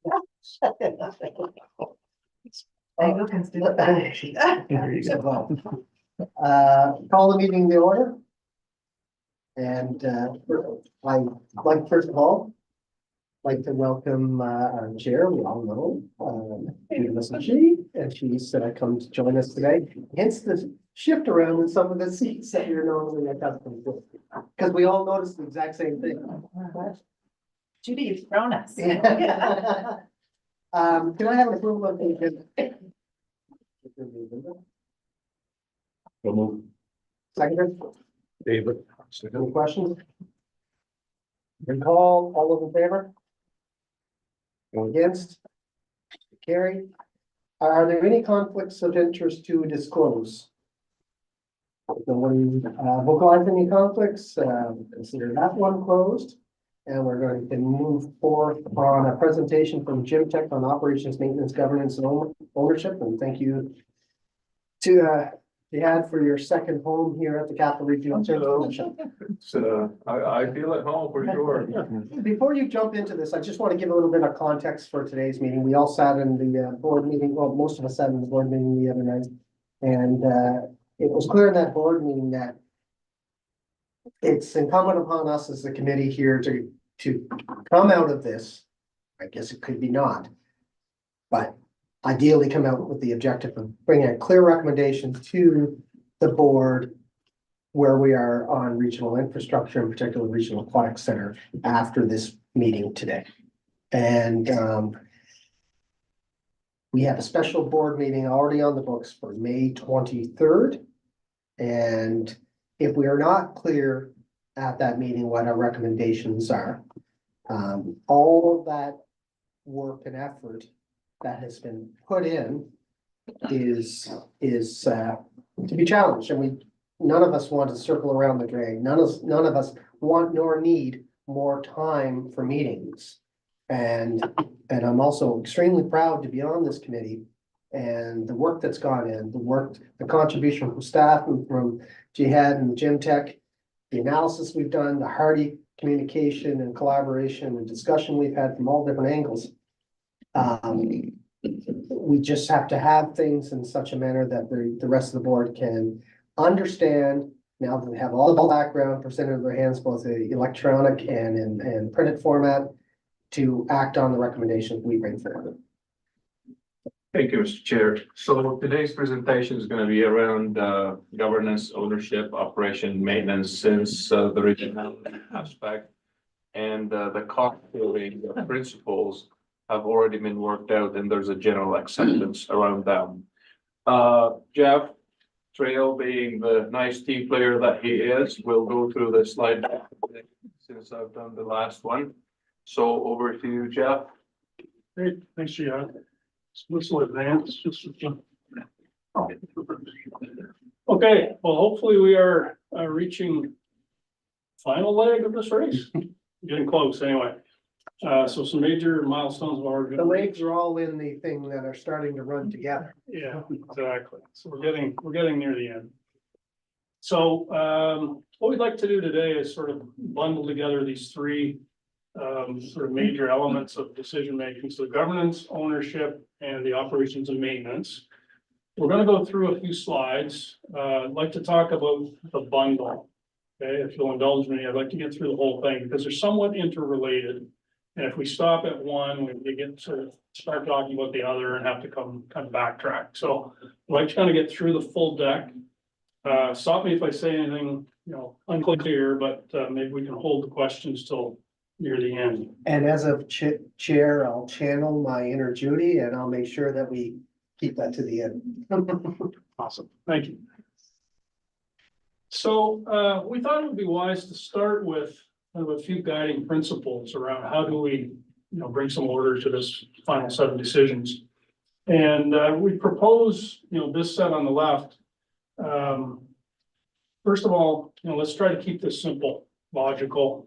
There you go. Call the meeting to order. And I'd like, first of all, like to welcome our chair, we all know, Mrs. G, and she's come to join us today. Hence the shift around in some of the seats that you're normally accustomed to. Because we all noticed the exact same thing. Judy, you've thrown us. Can I have an approval of the agenda? Second, David. any questions? Recall, all those in favor? Against? Carry. Are there any conflicts of interest to disclose? No one vocalize any conflicts, consider that one closed. And we're going to move forward on a presentation from Jim Tech on operations, maintenance, governance, and ownership. And thank you to Dad for your second home here at the Capital Regional Commission. I feel at home for sure. Before you jump into this, I just want to give a little bit of context for today's meeting. We all sat in the board meeting, well, most of us sat in the board meeting the other night. And it was clear in that board meeting that it's incumbent upon us as the committee here to come out of this. I guess it could be not. But ideally come out with the objective of bringing a clear recommendation to the board where we are on regional infrastructure, in particular regional aquatic center, after this meeting today. And we have a special board meeting already on the books for May 23rd. And if we are not clear at that meeting what our recommendations are, all of that work and effort that has been put in is to be challenged. And none of us want to circle around the drain. None of us want nor need more time for meetings. And I'm also extremely proud to be on this committee and the work that's gone in, the contribution from staff and from Jihad and Jim Tech, the analysis we've done, the hearty communication and collaboration and discussion we've had from all different angles. We just have to have things in such a manner that the rest of the board can understand, now that they have all the background presented in their hands, both the electronic and in printed format, to act on the recommendations we bring forward. Thank you, Mr. Chair. So today's presentation is going to be around governance, ownership, operation, maintenance, since the regional aspect and the cost sharing principles have already been worked out, and there's a general acceptance around them. Jeff Trail, being the nice team player that he is, will go through the slide deck since I've done the last one. So over to you, Jeff. Great, thanks, Gian. This will advance just. Okay, well, hopefully we are reaching final leg of this race. Getting close anyway. So some major milestones of our. The legs are all in the thing that are starting to run together. Yeah, exactly. So we're getting near the end. So what we'd like to do today is sort of bundle together these three sort of major elements of decision making. So governance, ownership, and the operations and maintenance. We're going to go through a few slides. I'd like to talk about the bundle. Okay, if you'll indulge me, I'd like to get through the whole thing because they're somewhat interrelated. And if we stop at one, we get to start talking about the other and have to come kind of backtrack. So I'd like to kind of get through the full deck. Stop me if I say anything, unclear, but maybe we can hold the questions till near the end. And as of chair, I'll channel my inner Judy and I'll make sure that we keep that to the end. Awesome, thank you. So we thought it would be wise to start with kind of a few guiding principles around how do we, bring some order to this final set of decisions. And we propose, this set on the left. First of all, let's try to keep this simple, logical,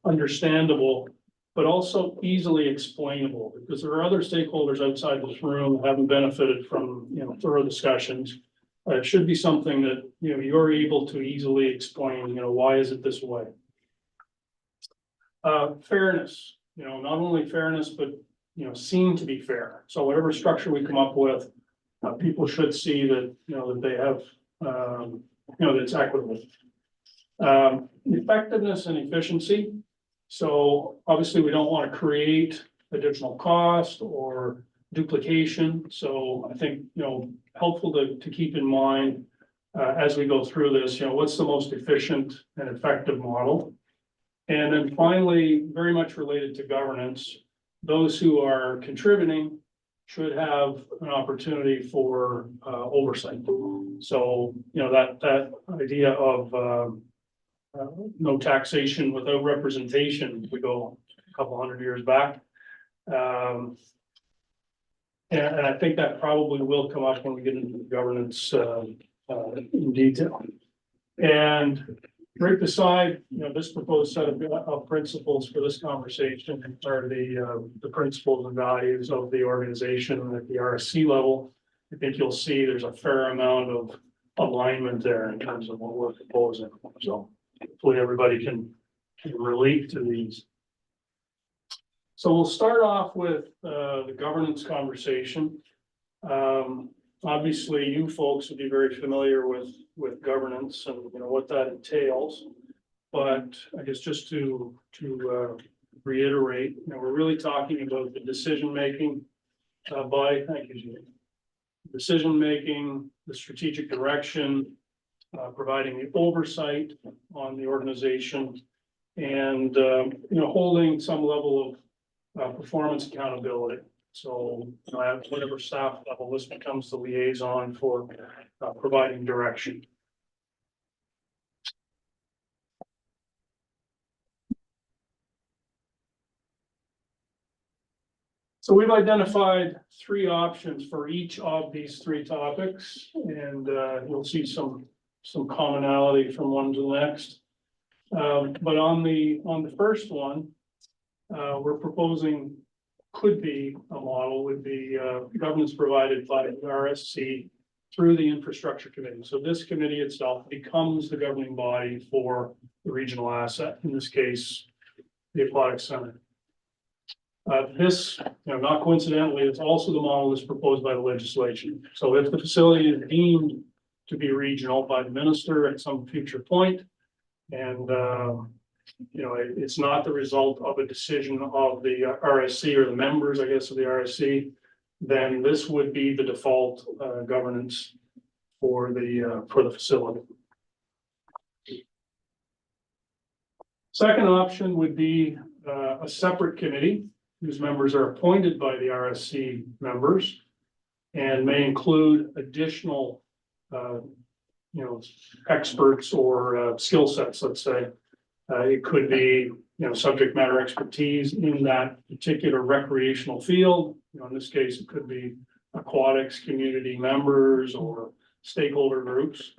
understandable, but also easily explainable, because there are other stakeholders outside this room who haven't benefited from, thorough discussions. It should be something that, you're able to easily explain, why is it this way? Fairness, not only fairness, but, seem to be fair. So whatever structure we come up with, people should see that, that they have, that it's equitable. Effectiveness and efficiency. So obviously, we don't want to create additional cost or duplication. So I think, helpful to keep in mind as we go through this, what's the most efficient and effective model? And then finally, very much related to governance, those who are contributing should have an opportunity for oversight. So, that idea of no taxation without representation, if we go a couple hundred years back. And I think that probably will come up when we get into the governance in detail. And right beside, this proposed set of principles for this conversation are the principles and values of the organization at the RSC level. I think you'll see there's a fair amount of alignment there in terms of what we're proposing. So hopefully everybody can relate to these. So we'll start off with the governance conversation. Obviously, you folks would be very familiar with governance and what that entails. But I guess just to reiterate, we're really talking about the decision making thank you, Julie. Decision making, the strategic direction, providing the oversight on the organization, and holding some level of performance accountability. So at whatever staff level, this becomes the liaison for providing direction. So we've identified 3 options for each of these 3 topics, and you'll see some commonality from one to the next. But on the first one, we're proposing could be a model would be governance provided by the RSC through the infrastructure committee. So this committee itself becomes the governing body for the regional asset, in this case, the aquatic center. This, not coincidentally, it's also the model that's proposed by the legislation. So if the facility is deemed to be regional by the minister at some future point, and it's not the result of a decision of the RSC or the members, I guess, of the RSC, then this would be the default governance for the facility. Second option would be a separate committee whose members are appointed by the RSC members and may include additional experts or skill sets, let's say. It could be, subject matter expertise in that particular recreational field. In this case, it could be aquatics community members or stakeholder groups.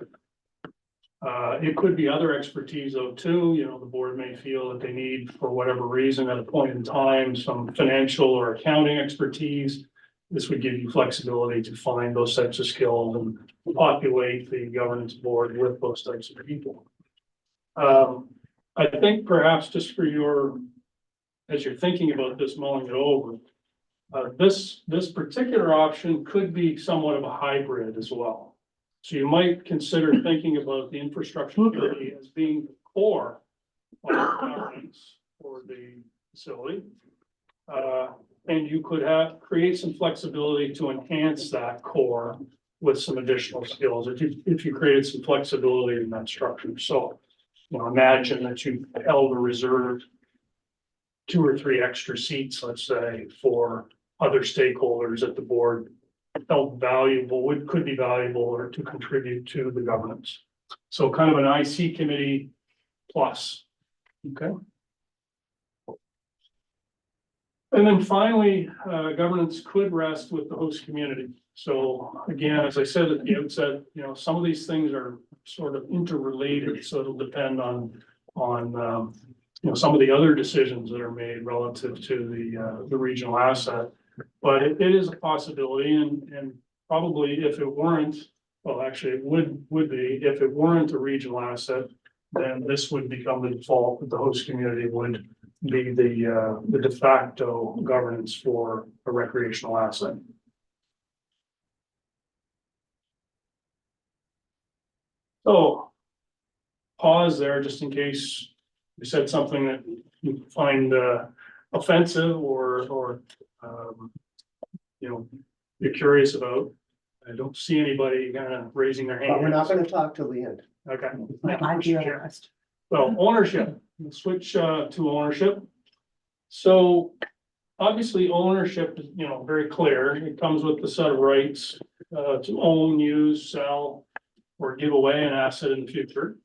It could be other expertise though too. The board may feel that they need, for whatever reason, at a point in time, some financial or accounting expertise. This would give you flexibility to find those types of skills and populate the governance board with those types of people. I think perhaps just as you're thinking about this, mulling it over, this particular option could be somewhat of a hybrid as well. So you might consider thinking about the infrastructure committee as being the core of governance for the facility. And you could create some flexibility to enhance that core with some additional skills if you created some flexibility in that structure. So imagine that you held or reserved 2 or 3 extra seats, let's say, for other stakeholders that the board felt could be valuable or to contribute to the governance. So kind of an IC committee plus, okay? And then finally, governance could rest with the host community. So again, as I said at the outset, some of these things are sort of interrelated, so it'll depend on some of the other decisions that are made relative to the regional asset. But it is a possibility, and probably if it weren't, well, actually it would be, if it weren't a regional asset, then this would become the default that the host community would be the de facto governance for a recreational asset. So pause there just in case we said something that you find offensive or you're curious about. I don't see anybody kind of raising their hand. But we're not gonna talk till the end. Okay. I'd be interested. Well, ownership, we'll switch to ownership. So obviously ownership is, very clear. It comes with the set of rights to own, use, sell, or give away an asset in the future.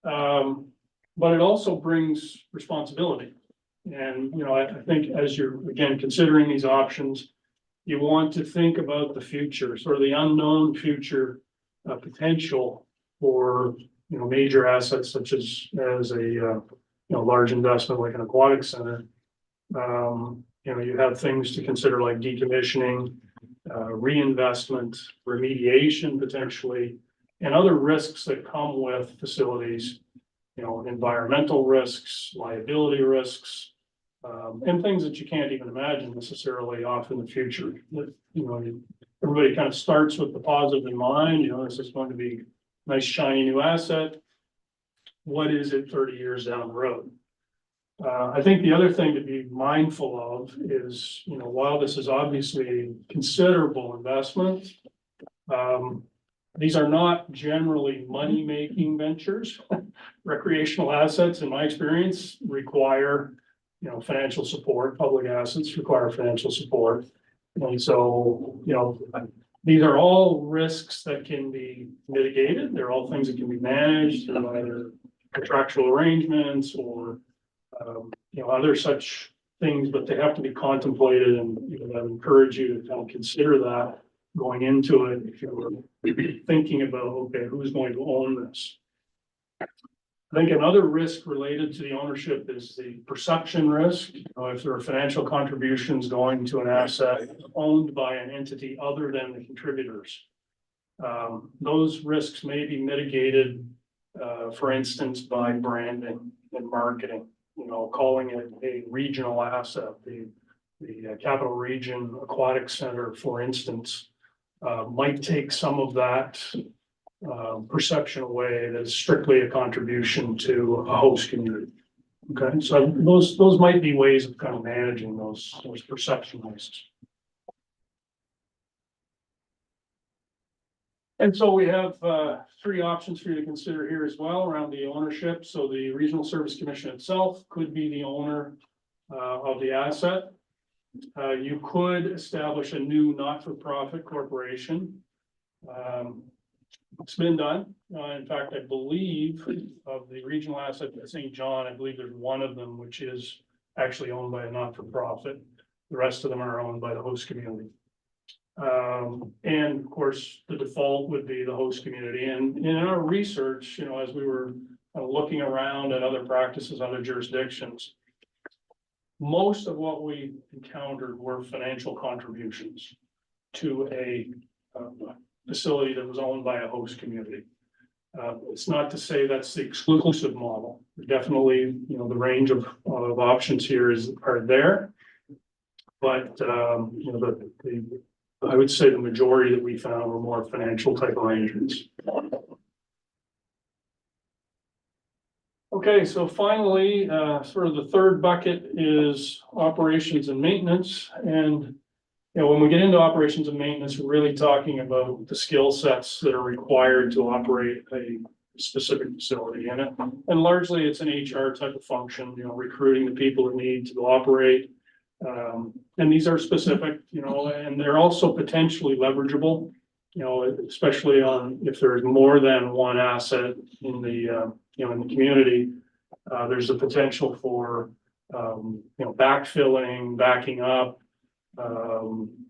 But it also brings responsibility. And, I think as you're, again, considering these options, you want to think about the future, sort of the unknown future potential for, major assets such as a large investment like an aquatic center. You have things to consider like decommissioning, reinvestment, remediation potentially, and other risks that come with facilities, environmental risks, liability risks, and things that you can't even imagine necessarily off in the future. That, everybody kind of starts with the positive in mind, this is going to be a nice shiny new asset. What is it 30 years down the road? I think the other thing to be mindful of is, while this is obviously a considerable investment, these are not generally money-making ventures. Recreational assets, in my experience, require, financial support. Public assets require financial support. And so, these are all risks that can be mitigated. They're all things that can be managed through either contractual arrangements or, other such things, but they have to be contemplated, and I encourage you to kind of consider that going into it if you're thinking about, okay, who's going to own this? I think another risk related to the ownership is the perception risk. If there are financial contributions going to an asset owned by an entity other than the contributors, those risks may be mitigated, for instance, by branding and marketing. Calling it a regional asset, the Capital Region Aquatic Center, for instance, might take some of that perception away that is strictly a contribution to a host community. Okay, so those might be ways of kind of managing those perception risks. And so we have three options for you to consider here as well around the ownership. So the Regional Service Commission itself could be the owner of the asset. You could establish a new not-for-profit corporation. It's been done. In fact, I believe of the regional asset at St. John, I believe there's one of them which is actually owned by a not-for-profit. The rest of them are owned by the host community. And of course, the default would be the host community. And in our research, as we were looking around at other practices, other jurisdictions, most of what we encountered were financial contributions to a facility that was owned by a host community. It's not to say that's the exclusive model. Definitely, the range of options here are there. But, I would say the majority that we found were more financial type arrangements. Okay, so finally, sort of the third bucket is operations and maintenance. And, when we get into operations and maintenance, we're really talking about the skill sets that are required to operate a specific facility in it. And largely it's an HR type of function, recruiting the people that need to operate. And these are specific, and they're also potentially leverageable, especially if there's more than one asset in the, in the community. There's a potential for, backfilling, backing up.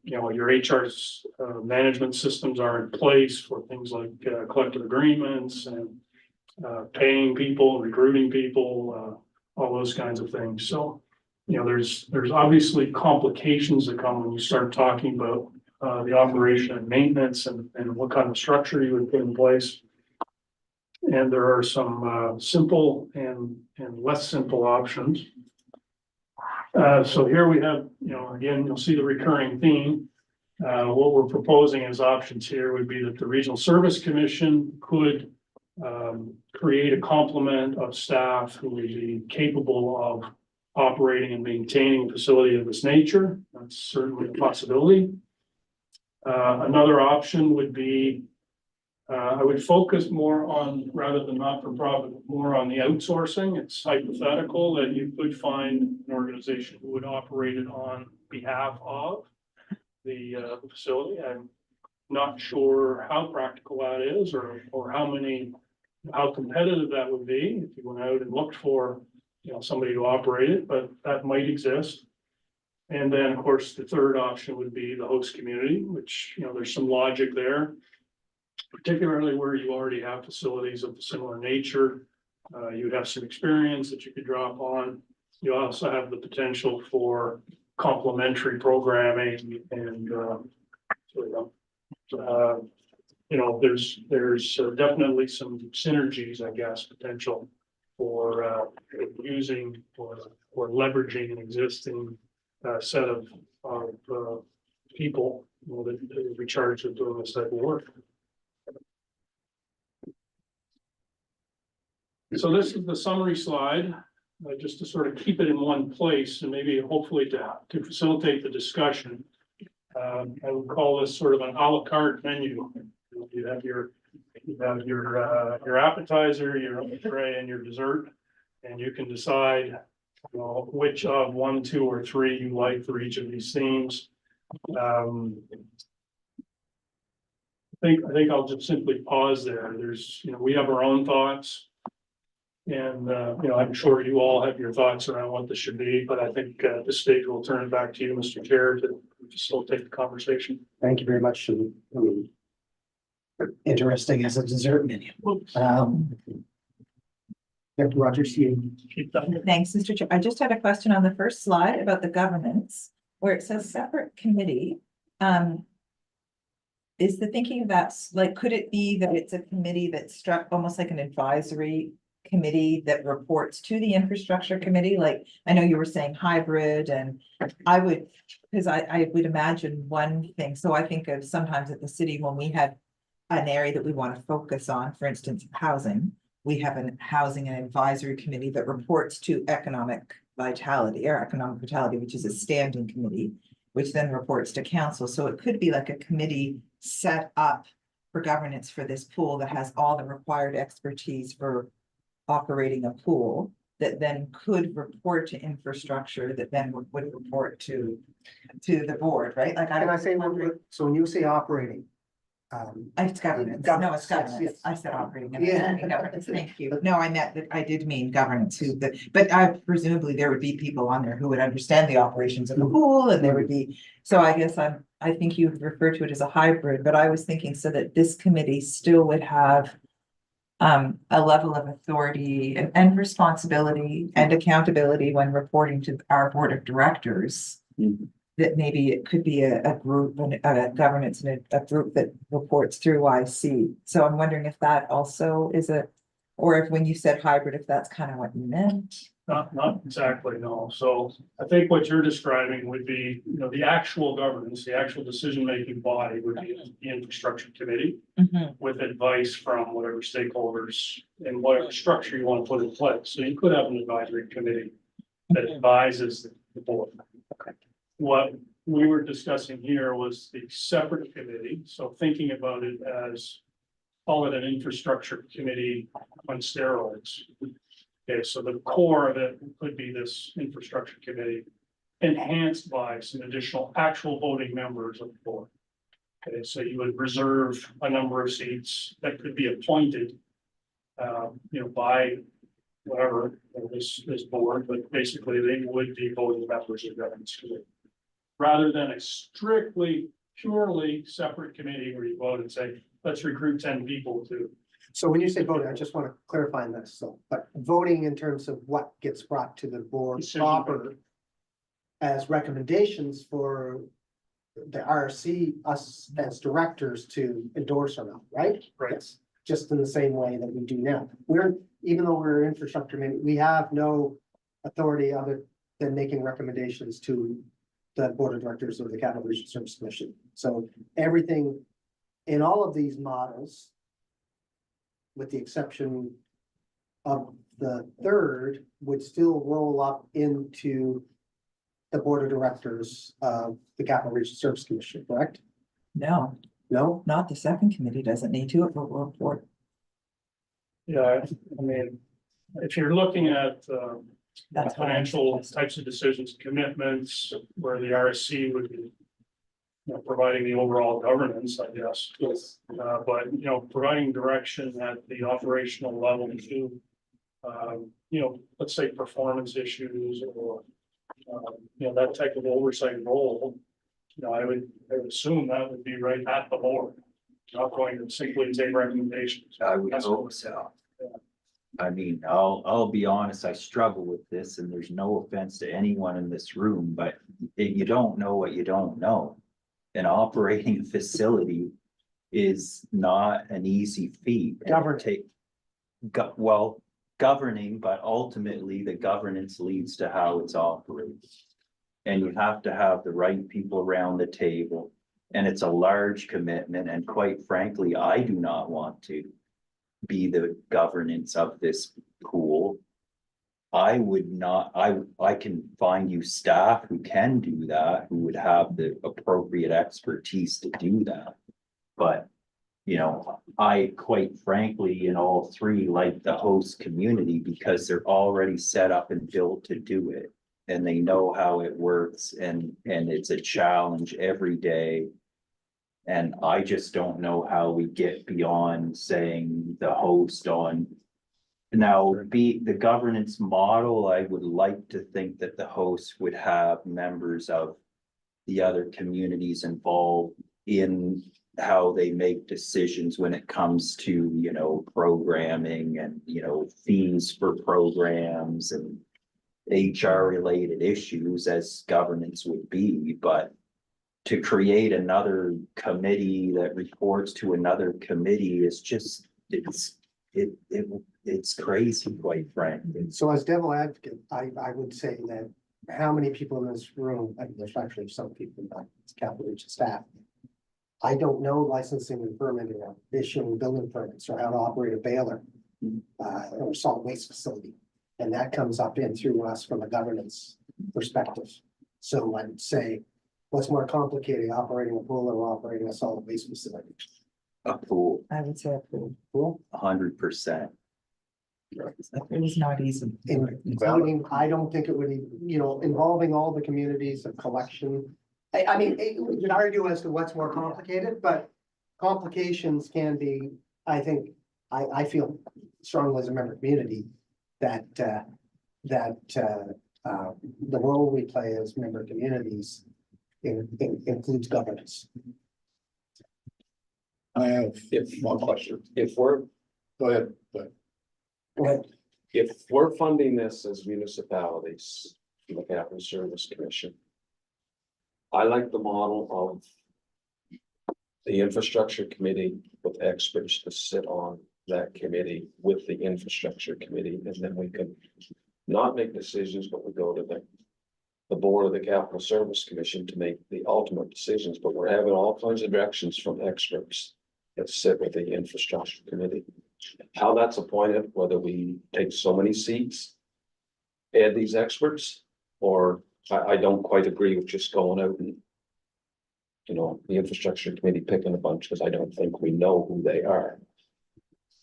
Your HR's management systems are in place for things like collective agreements and paying people, recruiting people, all those kinds of things. So, there's obviously complications that come when you start talking about the operation and maintenance and what kind of structure you would put in place. And there are some simple and less simple options. So here we have, again, you'll see the recurring theme. What we're proposing as options here would be that the Regional Service Commission could create a complement of staff who would be capable of operating and maintaining a facility of this nature. That's certainly a possibility. Another option would be, I would focus more on, rather than not-for-profit, more on the outsourcing. It's hypothetical that you could find an organization who would operate it on behalf of the facility. I'm not sure how practical that is, or how competitive that would be if you went out and looked for, somebody to operate it, but that might exist. And then, of course, the third option would be the host community, which, there's some logic there, particularly where you already have facilities of a similar nature. You would have some experience that you could draw upon. You also have the potential for complementary programming and, there's definitely some synergies, I guess, potential for using or leveraging an existing set of people that would be charged with doing this type of work. So this is the summary slide, just to sort of keep it in one place and maybe hopefully to facilitate the discussion. I would call this sort of an a la carte menu. You have your appetizer, your entree, and your dessert, and you can decide, which of 1, 2, or 3 you like for each of these themes. I think I'll just simply pause there. There's, we have our own thoughts. And, I'm sure you all have your thoughts around what this should be, but I think at this stage we'll turn it back to you, Mr. Chair, to facilitate the conversation. Thank you very much. Interesting as a dessert menu. Dr. Rogers, you. Keep that. Thanks, Mr. Chair. I just had a question on the first slide about the governance, where it says separate committee. Is the thinking of that, like, could it be that it's a committee that's struck almost like an advisory committee that reports to the infrastructure committee? Like, I know you were saying hybrid, and I would, because I would imagine one thing. So I think of sometimes at the city, when we have an area that we want to focus on, for instance, housing, we have an housing and advisory committee that reports to economic vitality, which is a standing committee, which then reports to council. So it could be like a committee set up for governance for this pool that has all the required expertise for operating a pool, that then could report to infrastructure, that then would report to the board, right? Like, Can I say one word? So when you say operating, it's governance. No, it's governance. Yes. I said operating. Yeah. Governance. Thank you. No, I meant that. I did mean governance. But presumably there would be people on there who would understand the operations of the pool, and there would be. So I guess I think you refer to it as a hybrid, but I was thinking so that this committee still would have a level of authority and responsibility and accountability when reporting to our board of directors. That maybe it could be a group and a governance and a group that reports through IC. So I'm wondering if that also is or if when you said hybrid, if that's kind of what you meant. Not exactly, no. So I think what you're describing would be, the actual governance, the actual decision-making body would be the infrastructure committee with advice from whatever stakeholders and whatever structure you want to put in place. So you could have an advisory committee that advises the board. Okay. What we were discussing here was the separate committee. So thinking about it as, call it an infrastructure committee on steroids. Okay, so the core of it could be this infrastructure committee, enhanced by some additional actual voting members of the board. Okay, so you would reserve a number of seats that could be appointed, by whatever this board, but basically they would be voting members of the governance committee, rather than a strictly, purely separate committee where you vote and say, let's recruit 10 people to. So when you say voting, I just want to clarify this. So, but voting in terms of what gets brought to the board proper as recommendations for the RC, us as directors to endorse or not, right? Right. Yes. Just in the same way that we do now. Even though we're infrastructure, we have no authority other then making recommendations to the Board of Directors of the Capital Region Service Commission. So everything in all of these models, with the exception of the third, would still roll up into the Board of Directors of the Capital Region Service Commission, correct? No, No? not the second committee doesn't need to, it will report. Yeah, I mean, if you're looking at, That's what I'm financial suggesting. types of decisions, commitments, where the RSC would be, providing the overall governance, I guess. Yes. But, providing direction at the operational level to, let's say performance issues or, that type of oversight role. I would assume that would be right at the board, not going to simply take recommendations. I would That's hope what- so. I mean, I'll be honest, I struggle with this and there's no offense to anyone in this room, but you don't know what you don't know. And operating a facility is not an easy feat. Govern- Well, governing, but ultimately the governance leads to how it's operated. And you have to have the right people around the table. And it's a large commitment, and quite frankly, I do not want to be the governance of this pool. I would not, I can find you staff who can do that, who would have the appropriate expertise to do that. But, I quite frankly, in all three, like the host community because they're already set up and built to do it. And they know how it works and it's a challenge every day. And I just don't know how we get beyond saying the host on. Now, the governance model, I would like to think that the host would have members of the other communities involved in how they make decisions when it comes to, programming and, fees for programs and HR related issues as governance would be, but to create another committee that reports to another committee is just, it's crazy, quite frankly. So as devil advocate, I would say that how many people in this room, I mean, there's actually some people, not Capital Region staff. I don't know licensing and permitting or issuing building permits or how to operate a baler. Or solid waste facility, and that comes up in through us from a governance perspective. So I'd say, what's more complicated, operating a pool or operating a solid waste facility? A pool, I would say approve. 100%. It was not easy. Including, I don't think it would, involving all the communities of collection. I mean, we could argue as to what's more complicated, but complications can be, I think, I feel strongly as a member community that, the role we play as member communities includes governance. I have one question. Go ahead. Go ahead. If we're funding this as municipalities, from the Capital Service Commission. I like the model of the infrastructure committee with experts to sit on that committee with the infrastructure committee, and then we can not make decisions, but we go to the board of the Capital Service Commission to make the ultimate decisions, but we're having all kinds of directions from experts that sit with the infrastructure committee. How that's appointed, whether we take so many seats, add these experts, or I don't quite agree with just going out and, the infrastructure committee picking a bunch, because I don't think we know who they are.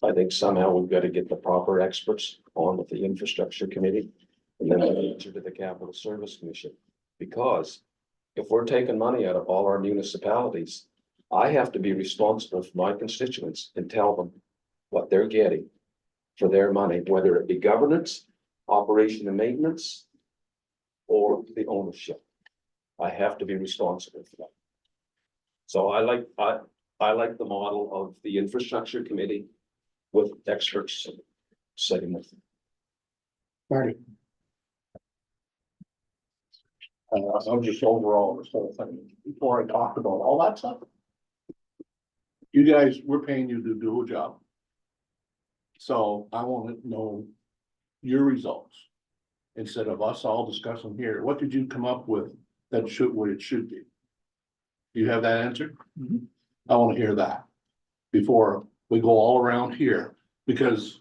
I think somehow we've got to get the proper experts on with the infrastructure committee, and then we answer to the Capital Service Commission. Because if we're taking money out of all our municipalities, I have to be responsible for my constituents and tell them what they're getting for their money, whether it be governance, operation and maintenance, or the ownership. I have to be responsible for that. So I like the model of the infrastructure committee with experts sitting with them. Marty, I'm just overall this whole thing, before I talked about all that stuff. You guys, we're paying you to do a job. So I want to know your results. instead of us all discussing here? What did you come up with that should, what it should be? Do you have that answer? I wanna hear that before we go all around here, because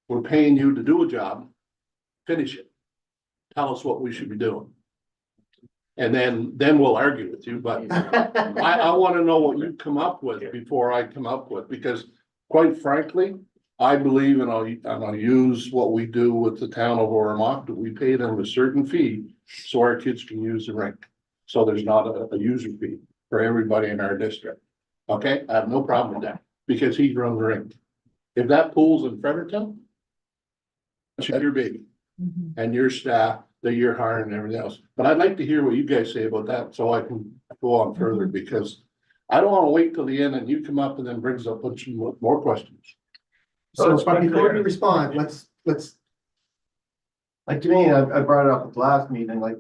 we're paying you to do a job, finish it. Tell us what we should be doing. And then we'll argue with you, but I wanna know what you come up with before I come up with, because quite frankly, I believe, and I'll use what we do with the town of Orimoc, that we pay them a certain fee so our kids can use the rink. So there's not a user fee for everybody in our district. Okay, I have no problem with that, because he runs the rink. If that pool's in Fredericton, that's your baby Mhm. and your staff that you're hiring and everything else. But I'd like to hear what you guys say about that, so I can go on further, because I don't wanna wait till the end and you come up and then brings up a bunch of more questions. So, it's but quite before clear. you respond, let's. Like, to me, I brought it up at the last meeting, like,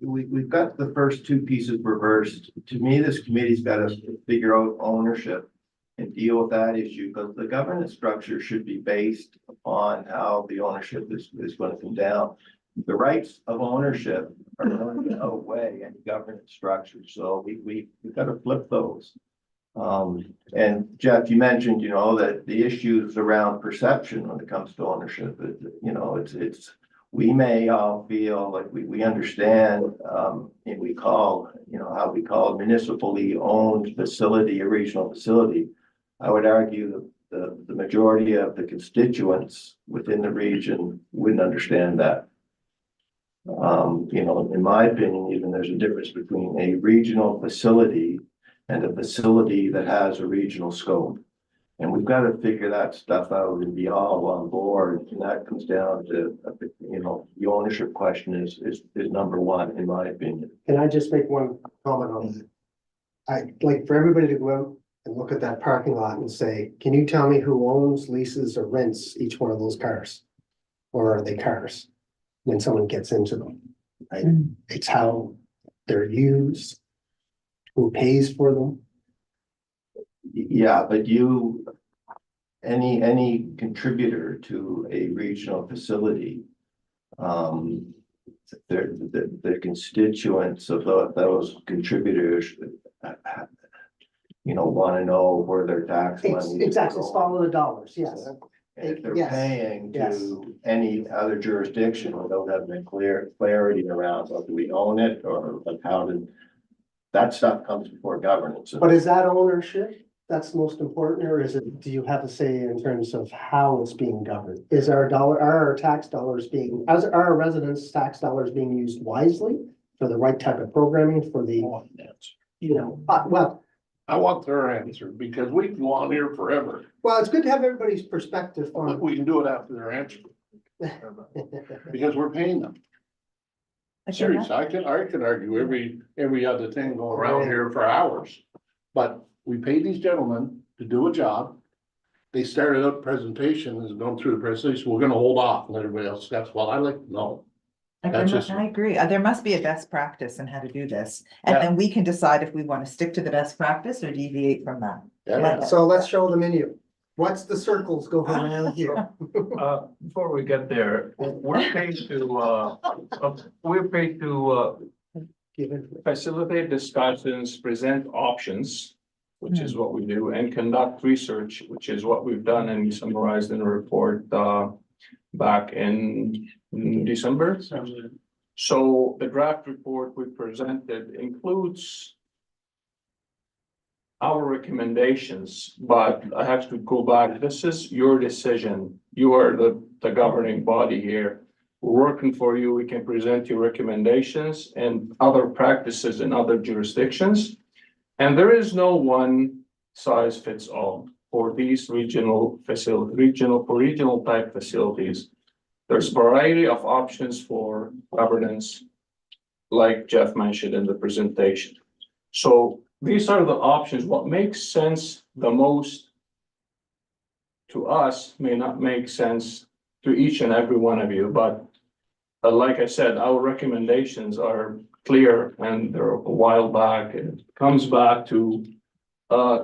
we've got the first two pieces reversed. To me, this committee's gotta figure out ownership and deal with that issue, because the governance structure should be based upon how the ownership is gonna come down. The rights of ownership are going to outweigh any governance structure, so we've gotta flip those. And Jeff, you mentioned, that the issues around perception when it comes to ownership, it's, we may all feel like we understand, and we call, how we call a municipally owned facility, a regional facility. I would argue that the majority of the constituents within the region wouldn't understand that. In my opinion, even there's a difference between a regional facility and a facility that has a regional scope. And we've got to figure that stuff out and be all on board. And that comes down to, the ownership question is number one, in my opinion. Can I just make one comment on that? I'd like for everybody to go out and look at that parking lot and say, can you tell me who owns, leases, or rents each one of those cars? Or are they cars when someone gets into them? Right? It's how they're used, who pays for them. Yeah, but any contributor to a regional facility, the constituents of those contributors, want to know where their tax money. Exactly, it's follow the dollars, yes. And if they're Yes, paying yes. to any other jurisdiction without having clarity around, do we own it, or like how did, that stuff comes before governance. But is that ownership that's most important, or is it, do you have a say in terms of how it's being governed? Is are our tax dollars being, as are our residents' tax dollars being used wisely for the right type of programming for the, well, I want their answer, because we can go on here forever, it's good to have everybody's perspective but on. we can do it after their answer, because we're paying them. Serious, I can argue every other thing going around here for hours. But we paid these gentlemen to do a job. They started up presentation and going through the presentation, we're gonna hold off, and everybody else, that's what I like to know. That's just- I agree. There must be a best practice in how to do this. And Yeah. then we can decide if we want to stick to the best practice or deviate from that. Yeah. So let's show the menu. What's the circles going around here? Before we get there, we're paid to Given, facilitate discussions, present options, which is what we do, and conduct research, which is what we've done and we summarized in a report back in December. So the draft report we presented includes our recommendations, but I have to go back. This is your decision. You are the governing body here. We're working for you. We can present you recommendations and other practices in other jurisdictions. And there is no one size fits all for these regional type facilities. There's a variety of options for governance, like Jeff mentioned in the presentation. So these are the options. What makes sense the most to us may not make sense to each and every one of you, but like I said, our recommendations are clear and they're a while back. It comes back to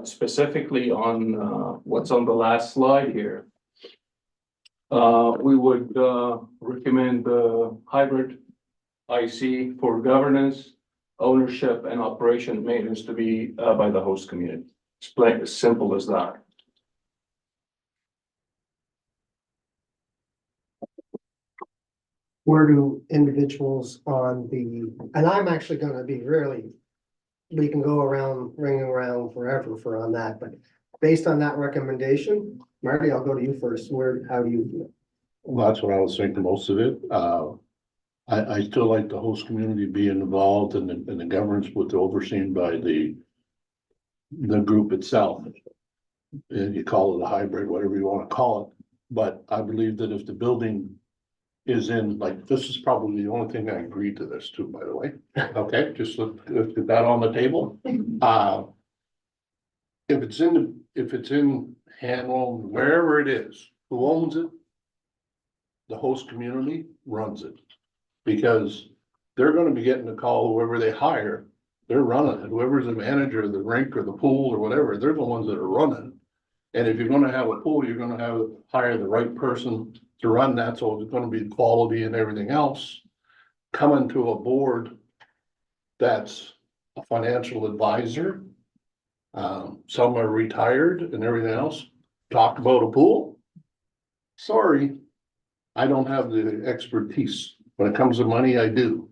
specifically on what's on the last slide here. We would, recommend the hybrid IC for governance, ownership and operation maintenance to be, by the host community. It's plain, as simple as that. Where do individuals on the, and I'm actually gonna be really. We can go around, ringing around forever for on that, but based on that recommendation, Marty, I'll go to you first. How do you feel? Well, that's what I was thinking, most of it. I still like the host community being involved and the governance with overseen by the group itself. And you call it a hybrid, whatever you want to call it. But I believe that if the building is in, like, this is probably the only thing I agree to this too, by the way. Okay, just let's get that on the table. If it's in Hanwell, wherever it is, who owns it? The host community runs it. Because they're gonna be getting a call, whoever they hire, they're running it. Whoever's the manager of the rink or the pool or whatever, they're the ones that are running. And if you're gonna have a pool, you're gonna hire the right person to run that, so it's gonna be quality and everything else. Coming to a board that's a financial advisor. Some are retired and everything else, talk about a pool. Sorry, I don't have the expertise. When it comes to money, I do.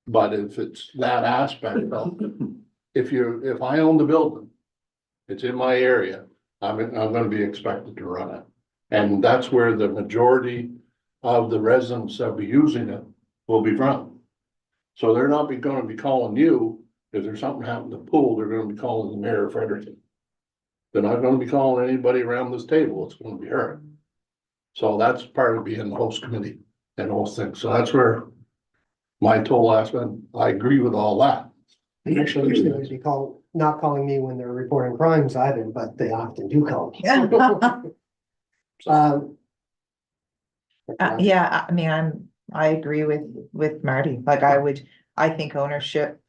But if it's that aspect of, if I own the building, it's in my area, I'm gonna be expected to run it. And that's where the majority of the residents that be using it will be from. So they're not gonna be calling you, if there's something happened to the pool, they're gonna be calling the mayor of Fredericton. They're not gonna be calling anybody around this table, it's gonna be her. So that's part of being the host committee and all things, so that's where my total aspect, I agree with all that. Actually, usually they would be not calling me when they're reporting crimes either, but they often do call me. Yeah, I mean, I agree with Marty, like I think ownership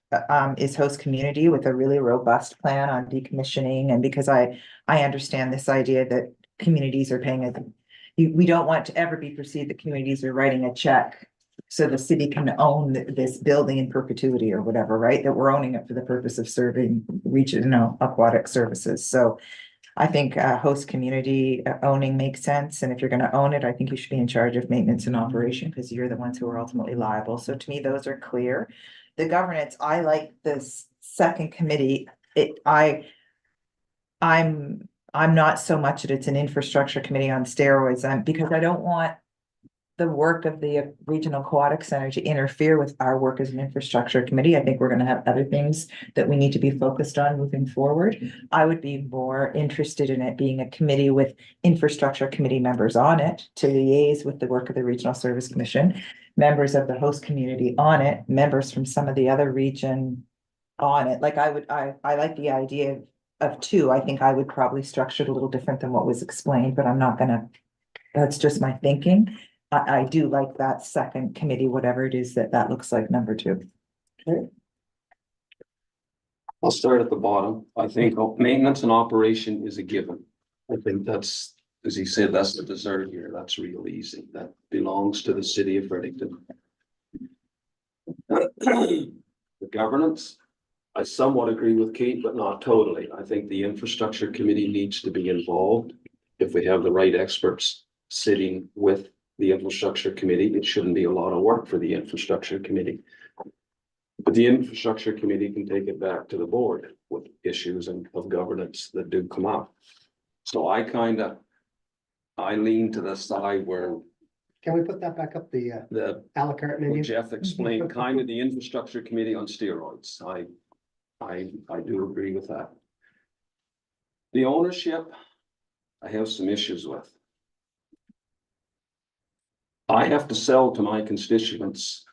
is host community with a really robust plan on decommissioning, and because I understand this idea that communities are paying we don't want to ever be perceived that communities are writing a check so the city can own this building in perpetuity or whatever, right? That we're owning it for the purpose of serving regional aquatic services. So I think host community owning makes sense. And if you're going to own it, I think you should be in charge of maintenance and operation because you're the ones who are ultimately liable. So to me, those are clear. The governance, I like this second committee. I'm not so much that it's an infrastructure committee on steroids, because I don't want the work of the Regional Aquatic Center to interfere with our work as an infrastructure committee. I think we're gonna have other things that we need to be focused on moving forward. I would be more interested in it being a committee with infrastructure committee members on it to liaise with the work of the Regional Service Commission, members of the host community on it, members from some of the other region on it. Like I like the idea of two. I think I would probably structure it a little different than what was explained, but I'm not gonna, that's just my thinking. I do like that second committee, whatever it is that looks like, number two. I'll start at the bottom. I think maintenance and operation is a given. I think that's, as he said, that's the dessert here. That's real easy. That belongs to the city of Fredericton. The governance, I somewhat agree with Kate, but not totally. I think the infrastructure committee needs to be involved. If we have the right experts sitting with the infrastructure committee, it shouldn't be a lot of work for the infrastructure committee. But the infrastructure committee can take it back to the board with issues of governance that do come up. So I lean to the side where Can we put that back up, the the à la carte what menu? Jeff explained, kind of the infrastructure committee on steroids. I do agree with that. The ownership, I have some issues with. I have to sell to my constituents.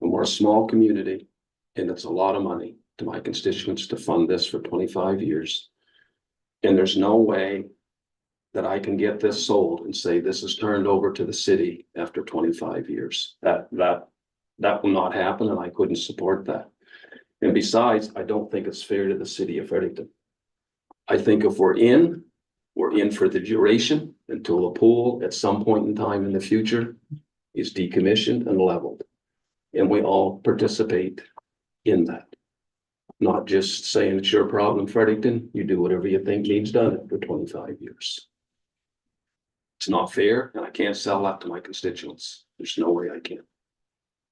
And we're a small community, and it's a lot of money to my constituents to fund this for 25 years. And there's no way that I can get this sold and say this is turned over to the city after 25 years. That will not happen, and I couldn't support that. And besides, I don't think it's fair to the city of Fredericton. I think if we're in, we're in for the duration until the pool at some point in time in the future is decommissioned and leveled. And we all participate in that. Not just saying it's your problem, Fredericton, you do whatever you think needs done for 25 years. It's not fair, and I can't sell that to my constituents. There's no way I can.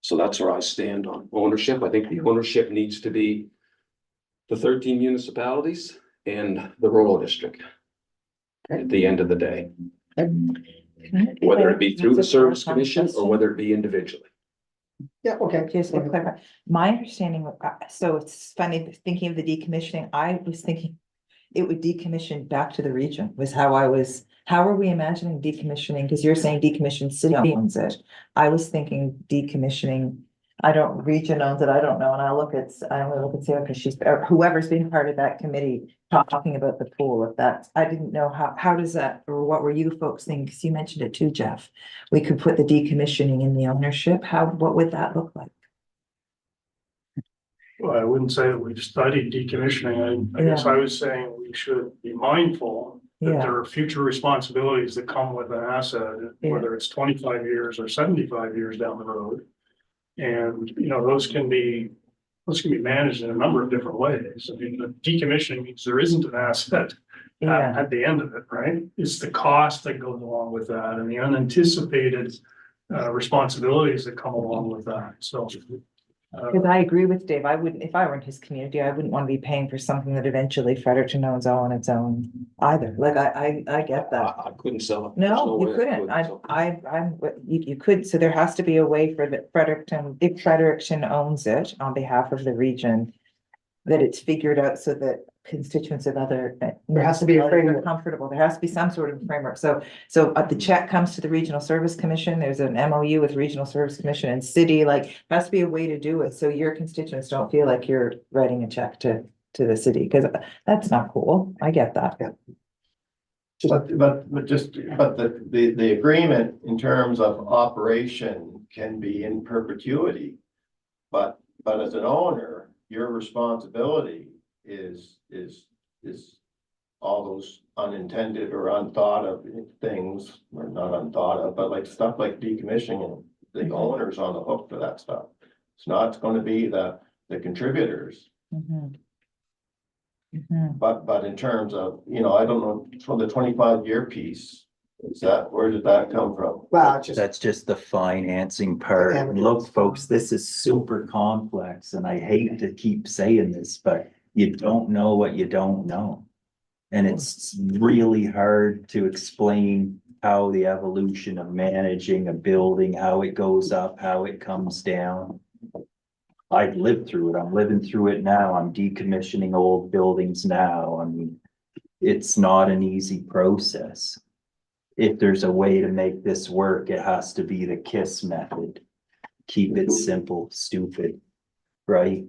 So that's where I stand on ownership. I think the ownership needs to be the 13 municipalities and the rural district. At the end of the day, whether it be through the service commission or whether it be individually. Yeah, okay. Just to clarify, my understanding, so it's funny, thinking of the decommissioning, I was thinking it would decommission back to the region was how are we imagining decommissioning? Because you're saying decommission city owns it. I was thinking decommissioning, region owns it, I don't know, and I only look at Sarah because she's, or whoever's been part of that committee talking about the pool, if that's, I didn't know how does that, or what were you folks thinking? Because you mentioned it too, Jeff. We could put the decommissioning in the ownership, what would that look like? Well, I wouldn't say that we've studied decommissioning. I guess I was saying we should be mindful that Yeah. there are future responsibilities that come with an asset, whether it's 25 years or 75 years down the road. And, you know, those can be managed in a number of different ways. I mean, the decommissioning means there isn't an asset Yeah, at the end of it, right? It's the cost that goes along with that and the unanticipated responsibilities that come along with that. So because I agree with Dave. I wouldn't, if I were in his community, I wouldn't want to be paying for something that eventually Fredericton owns all on its own either. Like, I get that. I couldn't sell it. There's No, you way couldn't. sell it. You could, so there has to be a way for the Fredericton, if Fredericton owns it on behalf of the region, that it's figured out so that constituents of other. There has to be a framework. Comfortable. There has to be some sort of framework. So the check comes to the Regional Service Commission. There's an MOU with Regional Service Commission and city, like, has to be a way to do it. So your constituents don't feel like you're writing a check to the city, because that's not cool. I get that. Yeah. But the agreement in terms of operation can be in perpetuity. But as an owner, your responsibility is all those unintended or unthought of things, or not unthought of, but like stuff like decommissioning, the owner's on the hook for that stuff. It's not gonna be the contributors, Mhm. Mhm. but in terms of, you know, I don't know, for the 25-year piece, where did that come from? Well, it's just, That's just the financing part. Yeah. Look, folks, this is super complex and I hate to keep saying this, but you don't know what you don't know. And it's really hard to explain how the evolution of managing a building, how it goes up, how it comes down. I've lived through it. I'm living through it now. I'm decommissioning old buildings now. I mean, it's not an easy process. If there's a way to make this work, it has to be the KISS method. Keep it simple, stupid, right?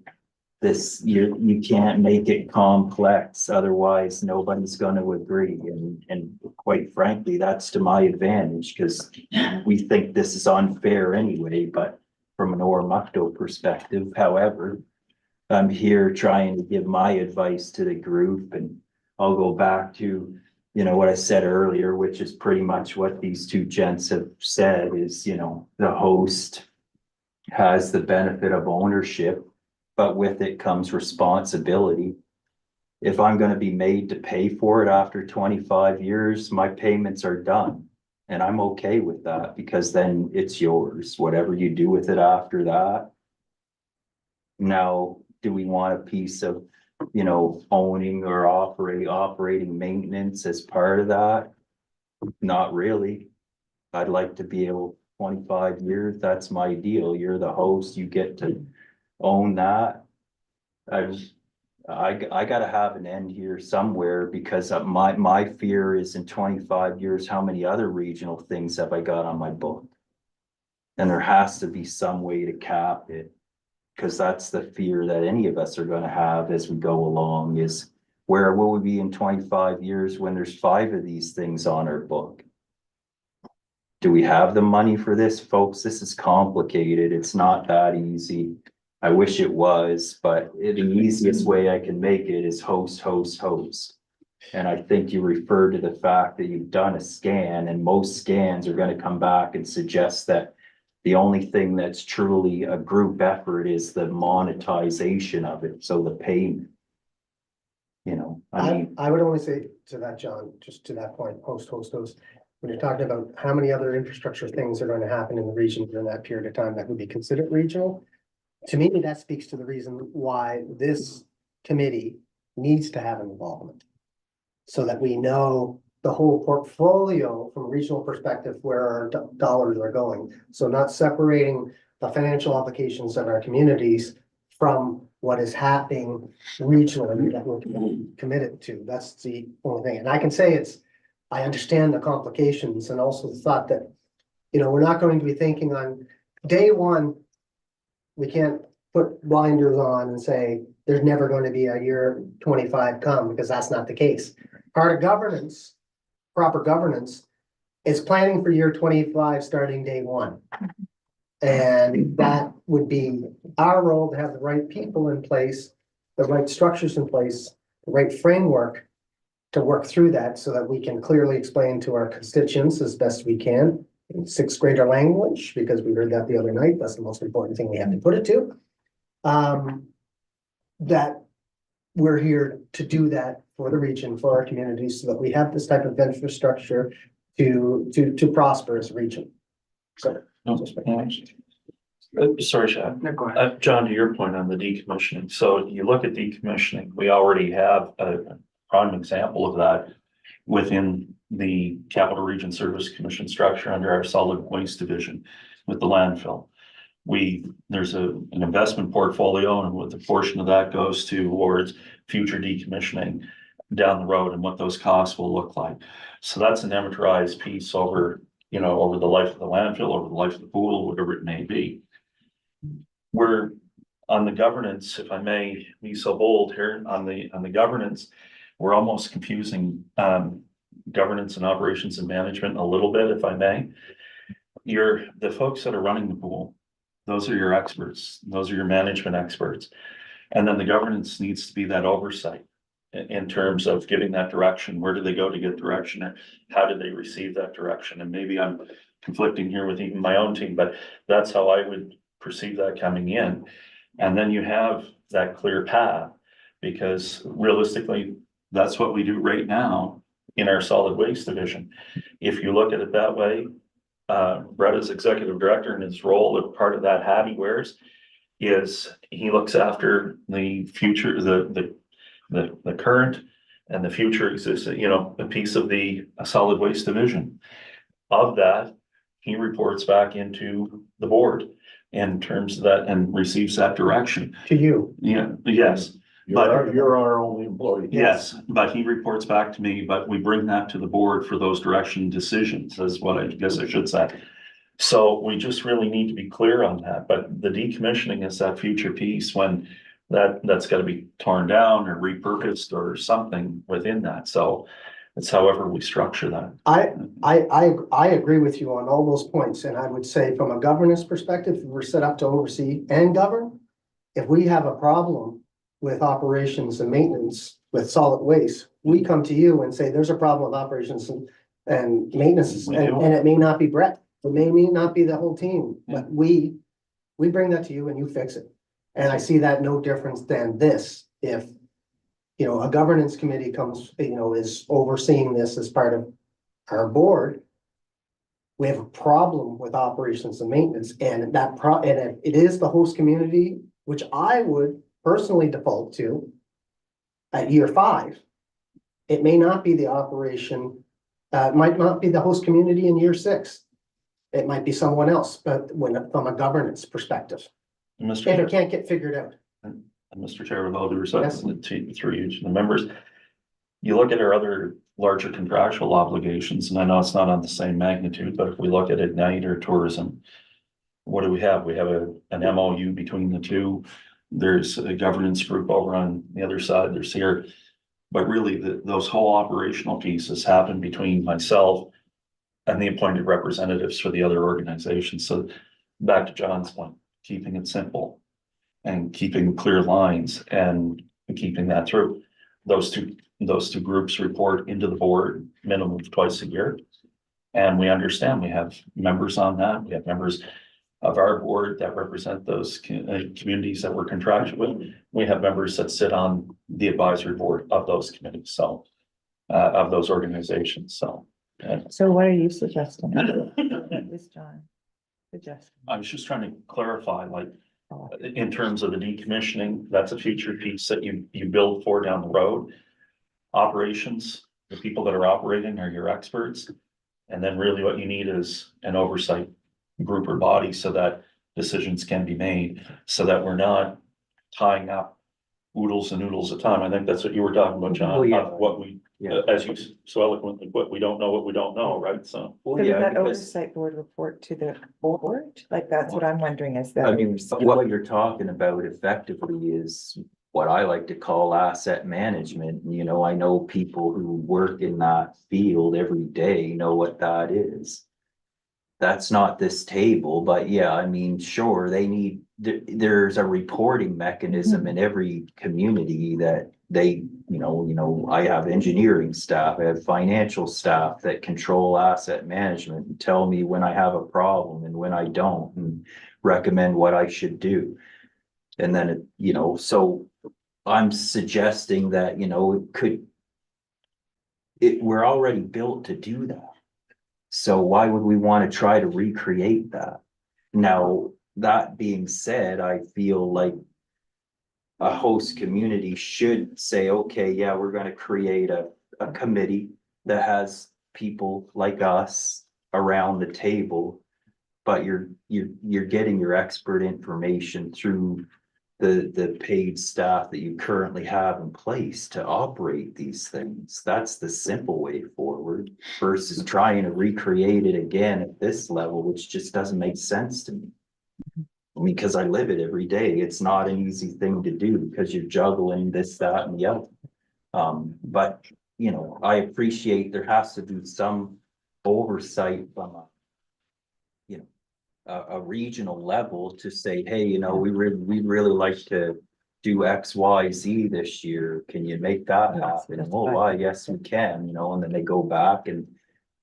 You can't make it complex, otherwise nobody's gonna agree. And quite frankly, that's to my advantage, because we think this is unfair anyway, but from an Ormucto perspective, however, I'm here trying to give my advice to the group, and I'll go back to, you know, what I said earlier, which is pretty much what these two gents have said is, you know, the host has the benefit of ownership, but with it comes responsibility. If I'm gonna be made to pay for it after 25 years, my payments are done. And I'm okay with that, because then it's yours, whatever you do with it after that. Now, do we want a piece of, you know, owning or operating maintenance as part of that? Not really. I'd like to be able, 25 years, that's my deal. You're the host, you get to own that. I gotta have an end here somewhere, because of my fear is in 25 years, how many other regional things have I got on my book? And there has to be some way to cap it, because that's the fear that any of us are gonna have as we go along, is where will we be in 25 years when there's 5 of these things on our book? Do we have the money for this, folks? This is complicated. It's not that easy. I wish it was, but the easiest way I can make it is host. And I think you referred to the fact that you've done a scan, and most scans are gonna come back and suggest that the only thing that's truly a group effort is the monetization of it, so the payment. You know, I mean, I would only say to that, John, just to that point, host, when you're talking about how many other infrastructure things are going to happen in the region during that period of time that would be considered regional. To me, that speaks to the reason why this committee needs to have an involvement. So that we know the whole portfolio from a regional perspective where our dollars are going. So not separating the financial obligations of our communities from what is happening regionally that we're committed to. That's the only thing. And I can say I understand the complications and also the thought that, you know, we're not going to be thinking on day one, we can't put blinders on and say, there's never going to be a year 25 come, because that's not the case. Part of governance, proper governance, is planning for year 25 starting day one. And that would be our role to have the right people in place, the right structures in place, the right framework to work through that so that we can clearly explain to our constituents as best we can in sixth grader language, because we heard that the other night. That's the most important thing we have to put it to. That we're here to do that for the region, for our communities, so that we have this type of infrastructure to prosper as a region. So. Sorry, Chad. John, to your point on the decommissioning, so you look at decommissioning, we already have a prime example of that within the Capital Region Service Commission structure under our solid waste division with the landfill. There's an investment portfolio, and with a portion of that goes towards future decommissioning down the road and what those costs will look like. So that's an amortized piece over the life of the landfill, over the life of the pool, whatever it may be. We're on the governance, if I may be so bold here, on the governance, we're almost confusing governance and operations and management a little bit, if I may. The folks that are running the pool, those are your experts, those are your management experts. And then the governance needs to be that oversight in terms of giving that direction. Where do they go to get direction, or how do they receive that direction? And maybe I'm conflicting here with even my own team, but that's how I would perceive that coming in. And then you have that clear path, because realistically, that's what we do right now in our solid waste division. If you look at it that way, Brett is executive director, and his role, of part of that hat he wears, is he looks after the future, the current and the future existing, a piece of the solid waste division. Of that, he reports back into the board in terms of that and receives that direction. To you. Yeah, yes. You're our only employee. Yes, but he reports back to me, but we bring that to the board for those direction decisions, is what I guess I should say. So we just really need to be clear on that, but the decommissioning is that future piece when that's got to be torn down or repurposed or something within that. So it's however we structure that. I agree with you on all those points, and I would say from a governance perspective, we're set up to oversee and govern. If we have a problem with operations and maintenance with solid waste, we come to you and say, there's a problem with operations and maintenance, and it may not be Brett, it may not be the whole team, but we bring that to you and you fix it. And I see that no difference than this. If, a governance committee comes, is overseeing this as part of our board, we have a problem with operations and maintenance, and and it is the host community, which I would personally default to at year 5. It may not be the operation, might not be the host community in year 6. It might be someone else, but from a governance perspective, if it can't get figured out. And Mr. Chair, with all due respect through you to the members, you look at our other larger contractual obligations, and I know it's not on the same magnitude, but if we look at Ignite or tourism, what do we have? We have an MOU between the two. There's a governance group over on the other side, there's here. But really, those whole operational pieces happen between myself and the appointed representatives for the other organizations. So back to John's point, keeping it simple and keeping clear lines and keeping that through. those two groups report into the board minimum of twice a year. And we understand we have members on that. We have members of our board that represent those communities that we're contracted with. We have members that sit on the advisory board of those committees, so of those organizations, so. So what are you suggesting? What is John suggesting? I was just trying to clarify, like, in terms of the decommissioning, that's a future piece that you build for down the road. Operations, the people that are operating are your experts. And then really what you need is an oversight group or body so that decisions can be made, so that we're not tying up oodles and noodles of time. I think that's what you were talking about, John, Oh, yeah. of what we, Yeah. as you so eloquently put, we don't know what we don't know, right? So. Well, So does yeah, that because, oversight board report to the board? Like, that's what I'm wondering, is that? I mean, what you're talking about effectively is what I like to call asset management. You know, I know people who work in that field every day know what that is. That's not this table, but yeah, I mean, sure, they need, there's a reporting mechanism in every community that they, you know, I have engineering staff, I have financial staff that control asset management and tell me when I have a problem and when I don't, and recommend what I should do. And then, you know, so I'm suggesting that, you know, we're already built to do that. So why would we want to try to recreate that? Now, that being said, I feel like a host community should say, okay, yeah, we're going to create a committee that has people like us around the table, but you're getting your expert information through the paid staff that you currently have in place to operate these things. That's the simple way forward versus trying to recreate it again at this level, which just doesn't make sense to me. I mean, because I live it every day. It's not an easy thing to do because you're juggling this, that, and the other. But, you know, I appreciate there has to be some oversight from a regional level to say, hey, you know, we'd really like to do X, Y, Z this year. Can you make that happen? Oh, why? Yes, we can, you know, and then they go back and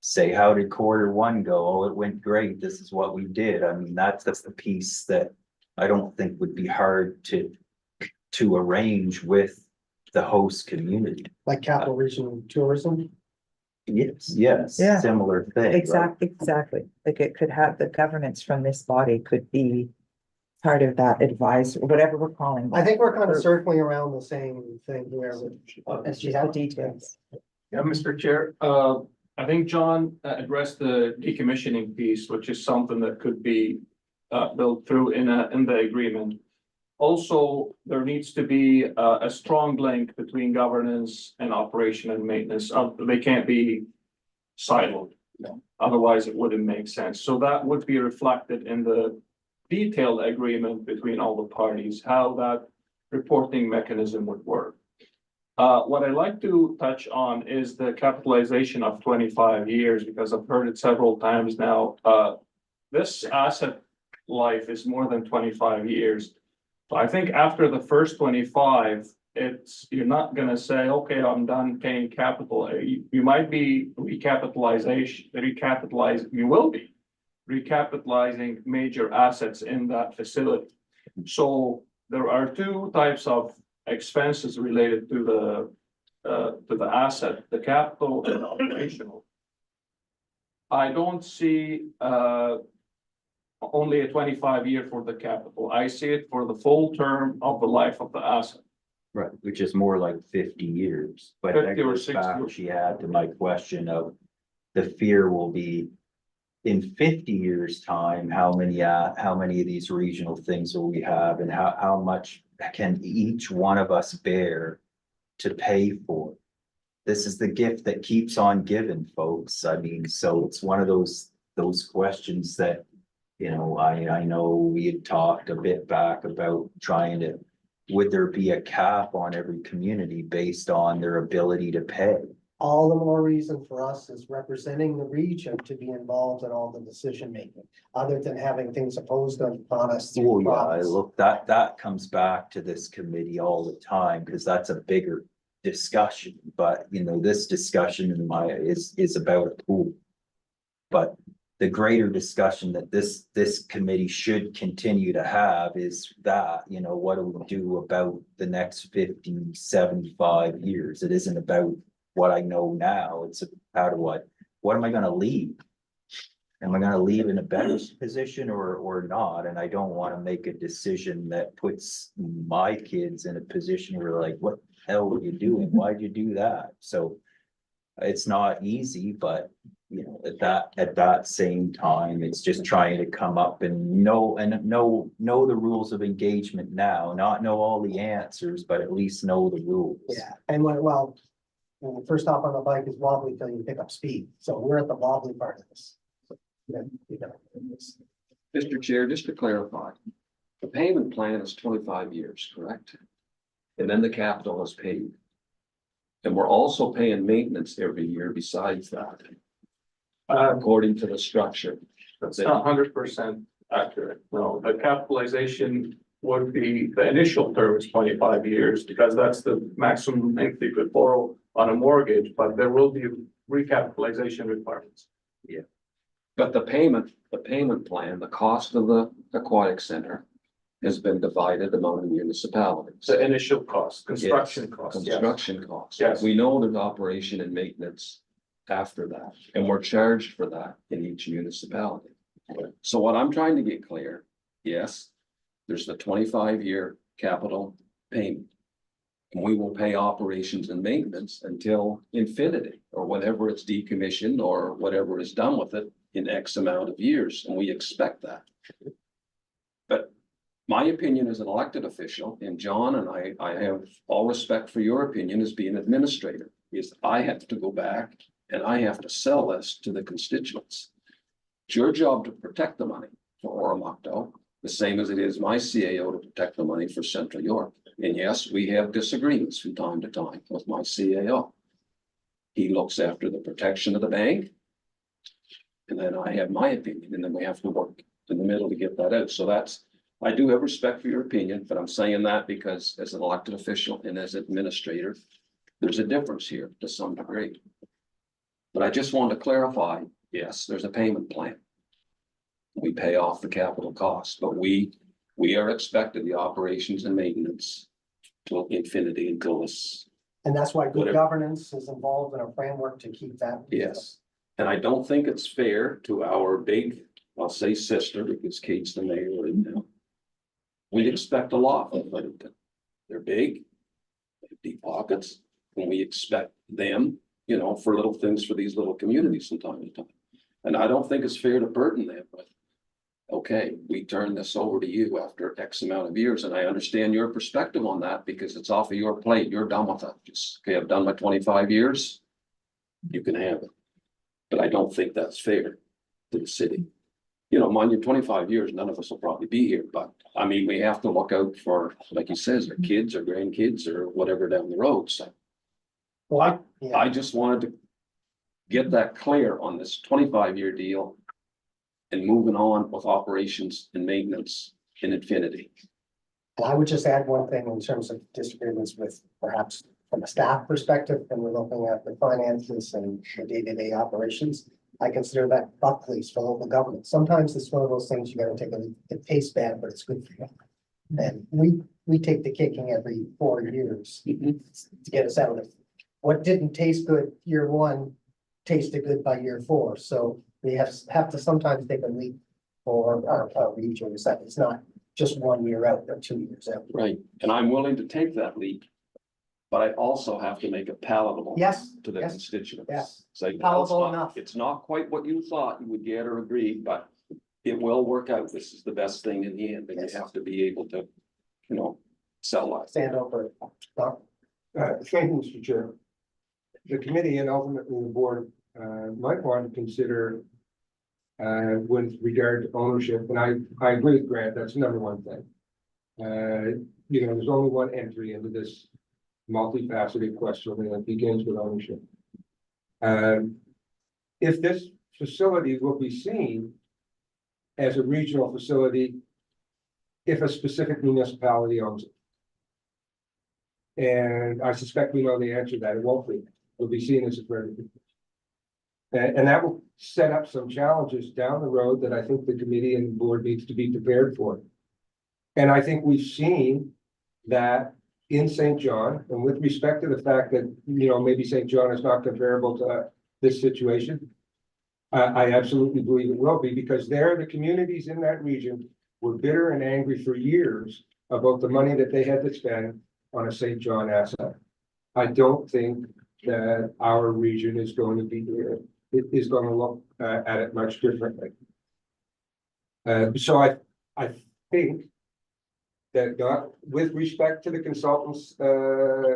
say, how did Q1 go? Oh, it went great. This is what we did. I mean, that's the piece that I don't think would be hard to arrange with the host community. Like Capital Region Tourism. Yes, Yeah. similar thing. right? Exactly. Like, it could have, the governance from this body could be part of that advice, or whatever we're calling. I think we're kind of circling around the same thing here with. It's just the details. Yeah, Mr. Chair, I think John addressed the decommissioning piece, which is something that could be built through in the agreement. Also, there needs to be a strong link between governance and operation and maintenance. They can't be siloed. Otherwise, it wouldn't make sense. So that would be reflected in the detailed agreement between all the parties, how that reporting mechanism would work. What I'd like to touch on is the capitalization of 25 years, because I've heard it several times now. This asset life is more than 25 years. So I think after the first 25, you're not gonna say, okay, I'm done paying capital. You might be you will be recapitalizing major assets in that facility. So there are two types of expenses related to the asset, the capital and operational. I don't see only a 25-year for the capital. I see it for the full term of the life of the asset. Right, which is more like 50 years, but that 50 or goes 60 back, years. she had to my question of the fear will be in 50 years' time, how many of these regional things will we have and how much can each one of us bear to pay for? This is the gift that keeps on giving, folks. I mean, so it's one of those questions that, you know, I know we had talked a bit back about trying to, would there be a cap on every community based on their ability to pay? All the more reason for us as representing the region to be involved in all the decision making, other than having things opposed upon us. Oh, through yeah, province. look, that comes back to this committee all the time, because that's a bigger discussion, but you know, this discussion in my is about a pool. But the greater discussion that this committee should continue to have is that, you know, what do we do about the next 50, 75 years? It isn't about what I know now, it's how do what am I gonna leave? Am I gonna leave in a better position or not? And I don't wanna make a decision that puts my kids in a position where like, what the hell were you doing? Why'd you do that? So it's not easy, but you know, at that same time, it's just trying to come up and know the rules of engagement now, not know all the answers, but at least know the rules. Yeah, and well, when you first hop on the bike is wobbly till you pick up speed, so we're at the wobbly part of this. Then, you know, it's- Mr. Chair, just to clarify, the payment plan is 25 years, correct? And then the capital is paid. And we're also paying maintenance every year besides that, according to the structure. That's not 100% accurate. No, the capitalization would be, the initial term is 25 years because that's the maximum length you could borrow on a mortgage, but there will be recapitalization requirements. But the payment plan, the cost of the aquatic center has been divided among the municipalities. The initial cost, construction cost, yes. Construction costs. Yes. We know there's operation and maintenance after that, and we're charged for that in each municipality. So what I'm trying to get clear, yes, there's the 25-year capital payment. And we will pay operations and maintenance until infinity, or whenever it's decommissioned, or whatever is done with it in X amount of years, and we expect that. But my opinion as an elected official, and John and I have all respect for your opinion as being administrator, is I have to go back and I have to sell this to the constituents. It's your job to protect the money for Oromocto, the same as it is my CAO to protect the money for Central York. And yes, we have disagreements from time to time with my CAO. He looks after the protection of the bank. And then I have my opinion, and then we have to work in the middle to get that out. So that's, I do have respect for your opinion, but I'm saying that because as an elected official and as administrator, there's a difference here to some degree. But I just want to clarify, yes, there's a payment plan. We pay off the capital costs, but we are expected the operations and maintenance to infinity until this. And that's why good Whatever. governance is involved in a framework to keep that. Yes, and I don't think it's fair to our big, I'll say sister, because Kate's the mayor right now. We expect a lot from Littleton. They're big, they have deep pockets, and we expect them, you know, for little things for these little communities from time to time. And I don't think it's fair to burden them with, okay, we turn this over to you after X amount of years, and I understand your perspective on that because it's off of your plate, you're done with it. Just, okay, I've done my 25 years, you can have it. But I don't think that's fair to the city. You know, mind you, 25 years, none of us will probably be here, but I mean, we have to look out for, like he says, our kids or grandkids or whatever down the road, so. Well, I just wanted to get that clear on this 25-year deal and moving on with operations and maintenance in infinity. And I would just add one thing in terms of disagreements with perhaps from a staff perspective, and we're looking at the finances and the day-to-day operations. I consider that Buckley's for local government. Sometimes it's one of those things you gotta take it tastes bad, but it's good for you. And we take the kicking every 4 years to get us out of what didn't taste good year one, tasted good by year 4. So we have to sometimes take a leap for our region. It's not just 1 year out or 2 years out. Right, and I'm willing to take that leap. But I also have to make it palatable. Yes, To the yes, constituents. yes. Say, no, it's Palatable not- enough. It's not quite what you thought you would get or agree, but it will work out. This is the best thing in the end, and Yes. you have to be able to, you know, sell that. Stand over. Doc? Thank you, Mr. Chair. The committee and ultimately the board might want to consider with regard to ownership, and I agree with Grant, that's number one thing. You know, there's only one entry into this multifaceted question, and it begins with ownership. If this facility will be seen as a regional facility if a specific municipality owns it. And I suspect we know the answer to that. It won't be. It'll be seen as a threat. And that will set up some challenges down the road that I think the committee and the board needs to be prepared for. And I think we've seen that in St. John, and with respect to the fact that, you know, maybe St. John is not comparable to this situation. I absolutely believe it will be, because there, the communities in that region were bitter and angry for years about the money that they had to spend on a St. John asset. I don't think that our region is going to be, it is going to look at it much differently. So I think that with respect to the consultant's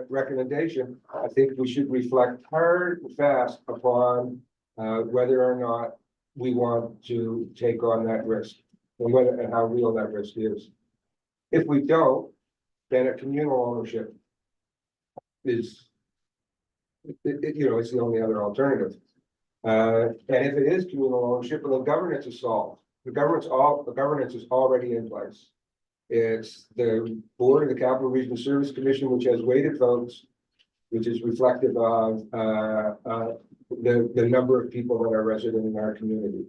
recommendation, I think we should reflect hard and fast upon whether or not we want to take on that risk and whether and how real that risk is. If we don't, then a communal ownership is, you know, it's the only other alternative. And if it is communal ownership, well, the governance is solved. The governance is already in place. It's the board of the Capital Region Service Commission, which has weighted votes, which is reflective of the number of people that are resident in our community.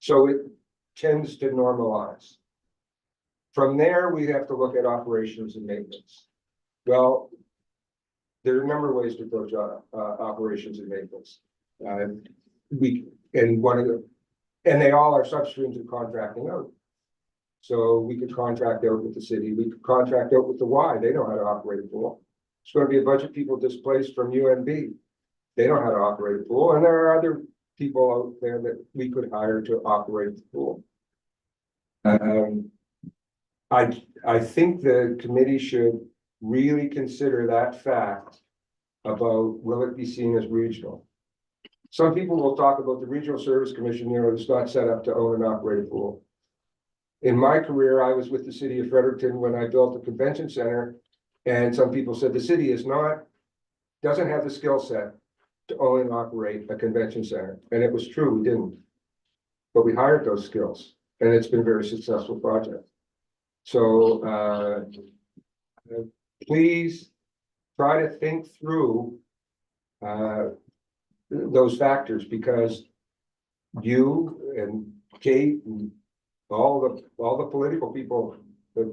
So it tends to normalize. From there, we have to look at operations and maintenance. Well, there are a number of ways to approach operations and maintenance. And they all are substreams of contracting out. So we could contract out with the city, we could contract out with the Y, they know how to operate a pool. There's going to be a bunch of people displaced from UNB. They know how to operate a pool, and there are other people out there that we could hire to operate the pool. I think the committee should really consider that fact about will it be seen as regional. Some people will talk about the Regional Service Commission, you know, it's not set up to own and operate a pool. In my career, I was with the city of Fredericton when I built a convention center, and some people said the city doesn't have the skill set to own and operate a convention center. And it was true, we didn't. But we hired those skills, and it's been a very successful project. So please try to think through those factors, because you and Kate and all the political people,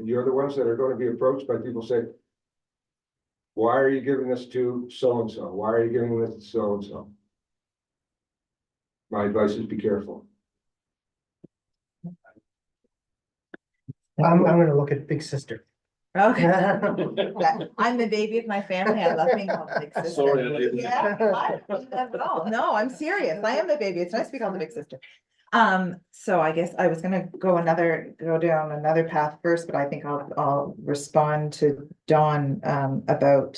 you're the ones that are going to be approached by people saying, why are you giving this to so-and-so? Why are you giving this to so-and-so? My advice is be careful. I'm gonna look at Big Sister. Okay. I'm the baby of my family. I love being called the big sister. Sorry, I didn't- Yeah, I don't think that at all. No, I'm serious. I am the baby. It's nice to be called the big sister. So I guess I was gonna go down another path first, but I think I'll respond to Dawn about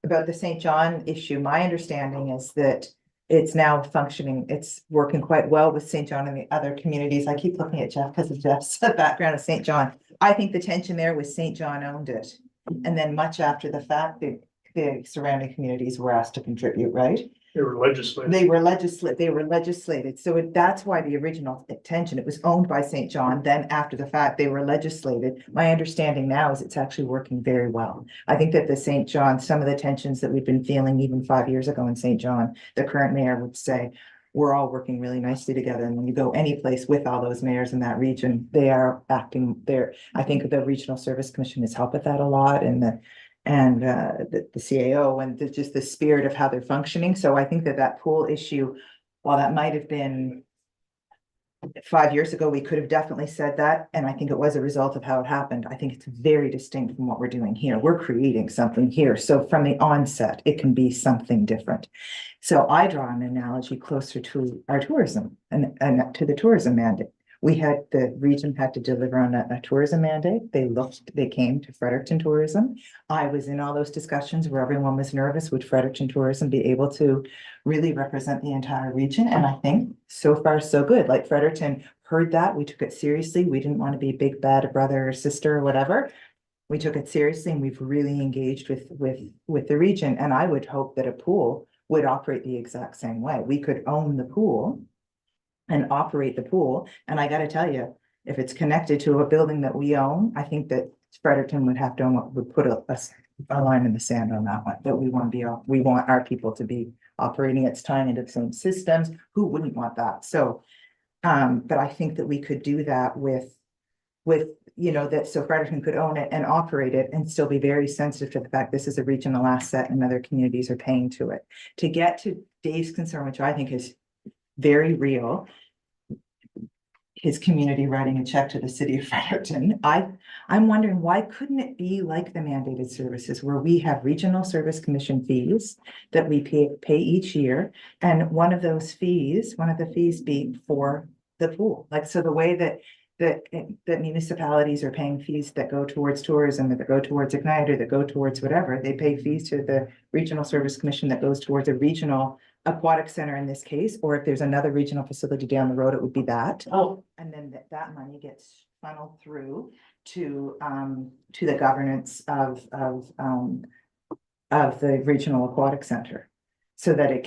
the St. John issue. My understanding is that it's now functioning, it's working quite well with St. John and the other communities. I keep looking at Jeff because of Jeff's background of St. John. I think the tension there was St. John owned it. And then much after the fact, the surrounding communities were asked to contribute, right? They were legislating. They were legislated. So that's why the original tension, it was owned by St. John. Then after the fact, they were legislated. My understanding now is it's actually working very well. I think that the St. John, some of the tensions that we've been feeling even 5 years ago in St. John, the current mayor would say, we're all working really nicely together. And when you go any place with all those mayors in that region, they are acting there. I think the Regional Service Commission has helped with that a lot, and the CAO and just the spirit of how they're functioning. So I think that pool issue, while that might have been 5 years ago, we could have definitely said that. And I think it was a result of how it happened. I think it's very distinct from what we're doing here. We're creating something here. So from the onset, it can be something different. So I draw an analogy closer to our tourism and to the tourism mandate. The region had to deliver on a tourism mandate. They came to Fredericton Tourism. I was in all those discussions where everyone was nervous. Would Fredericton Tourism be able to really represent the entire region? And I think so far, so good. Like Fredericton heard that. We took it seriously. We didn't want to be big bad brother or sister or whatever. We took it seriously, and we've really engaged with the region. And I would hope that a pool would operate the exact same way. We could own the pool and operate the pool. And I gotta tell you, if it's connected to a building that we own, I think that Fredericton would have to put a line in the sand on that one, that we want to be, we want our people to be operating, it's tying into the same systems. Who wouldn't want that? So, but I think that we could do that with, you know, that so Fredericton could own it and operate it and still be very sensitive to the fact this is a regional asset and other communities are paying to it. To get to Dave's concern, which I think is very real, his community writing a check to the city of Fredericton. I'm wondering, why couldn't it be like the mandated services where we have regional service commission fees that we pay each year? And one of the fees be for the pool. Like, so the way that municipalities are paying fees that go towards tourism, that go towards Ignite, or that go towards whatever, they pay fees to the regional service commission that goes towards a regional aquatic center in this case, or if there's another regional facility down the road, it would be that. Oh. And then that money gets funneled through to the governance of the regional aquatic center. So that it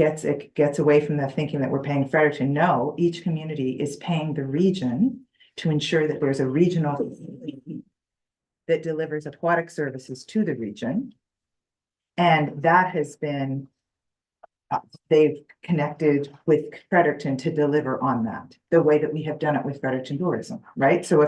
gets away from the thinking that we're paying Fredericton. No, each community is paying the region to ensure that there's a regional facility that delivers aquatic services to the region. And that has been, they've connected with Fredericton to deliver on that, the way that we have done it with Fredericton Tourism, right? So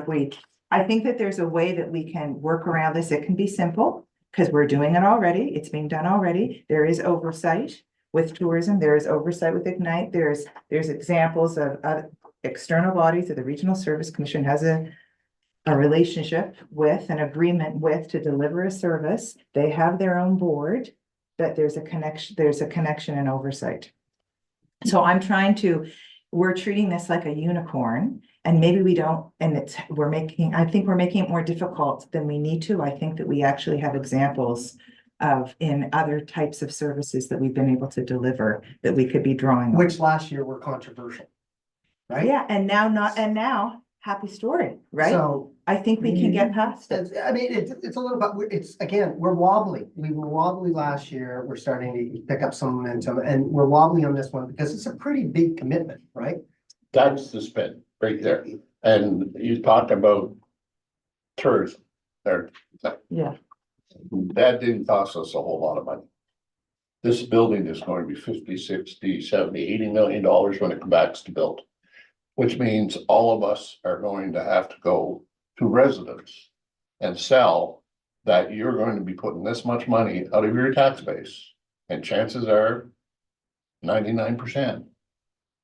I think that there's a way that we can work around this. It can be simple because we're doing it already. It's being done already. There is oversight with tourism. There is oversight with Ignite. There's examples of external bodies that the Regional Service Commission has a relationship with, an agreement with, to deliver a service. They have their own board, that there's a connection and oversight. So we're treating this like a unicorn, and maybe we don't, and I think we're making it more difficult than we need to. I think that we actually have examples of in other types of services that we've been able to deliver that we could be drawing on. Which last year were controversial. Right? Yeah, and now, happy story, right? So. I think we can get past it. I mean, it's a little bit, again, we're wobbly. We were wobbly last year. We're starting to pick up some momentum, and we're wobbly on this one because it's a pretty big commitment, right? That's the spin right there. And you talked about tourism there. Yeah. That didn't cost us a whole lot of money. This building is going to be 50, 60, 70, $80 million when it comes back to build. Which means all of us are going to have to go to residents and sell that you're going to be putting this much money out of your tax base. And chances are 99%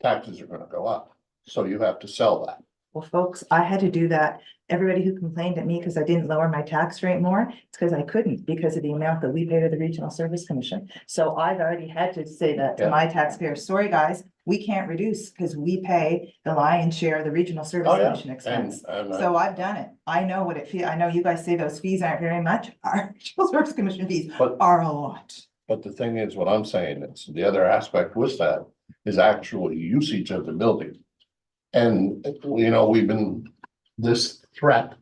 taxes are gonna go up. So you have to sell that. Well, folks, I had to do that. Everybody who complained at me because I didn't lower my tax rate more, it's because I couldn't, because of the amount that we pay to the Regional Service Commission. So I've already had to say that to my taxpayers, sorry, guys, we can't reduce because we pay the lion's share of the Regional Service Oh, yeah. Commission expense. And So I've done it. I know what it feels. I know you guys say those fees aren't very much. Our Regional Service Commission fees But- are a lot. But the thing is, what I'm saying is the other aspect with that is actual usage of the building. And, you know, we've been, this threat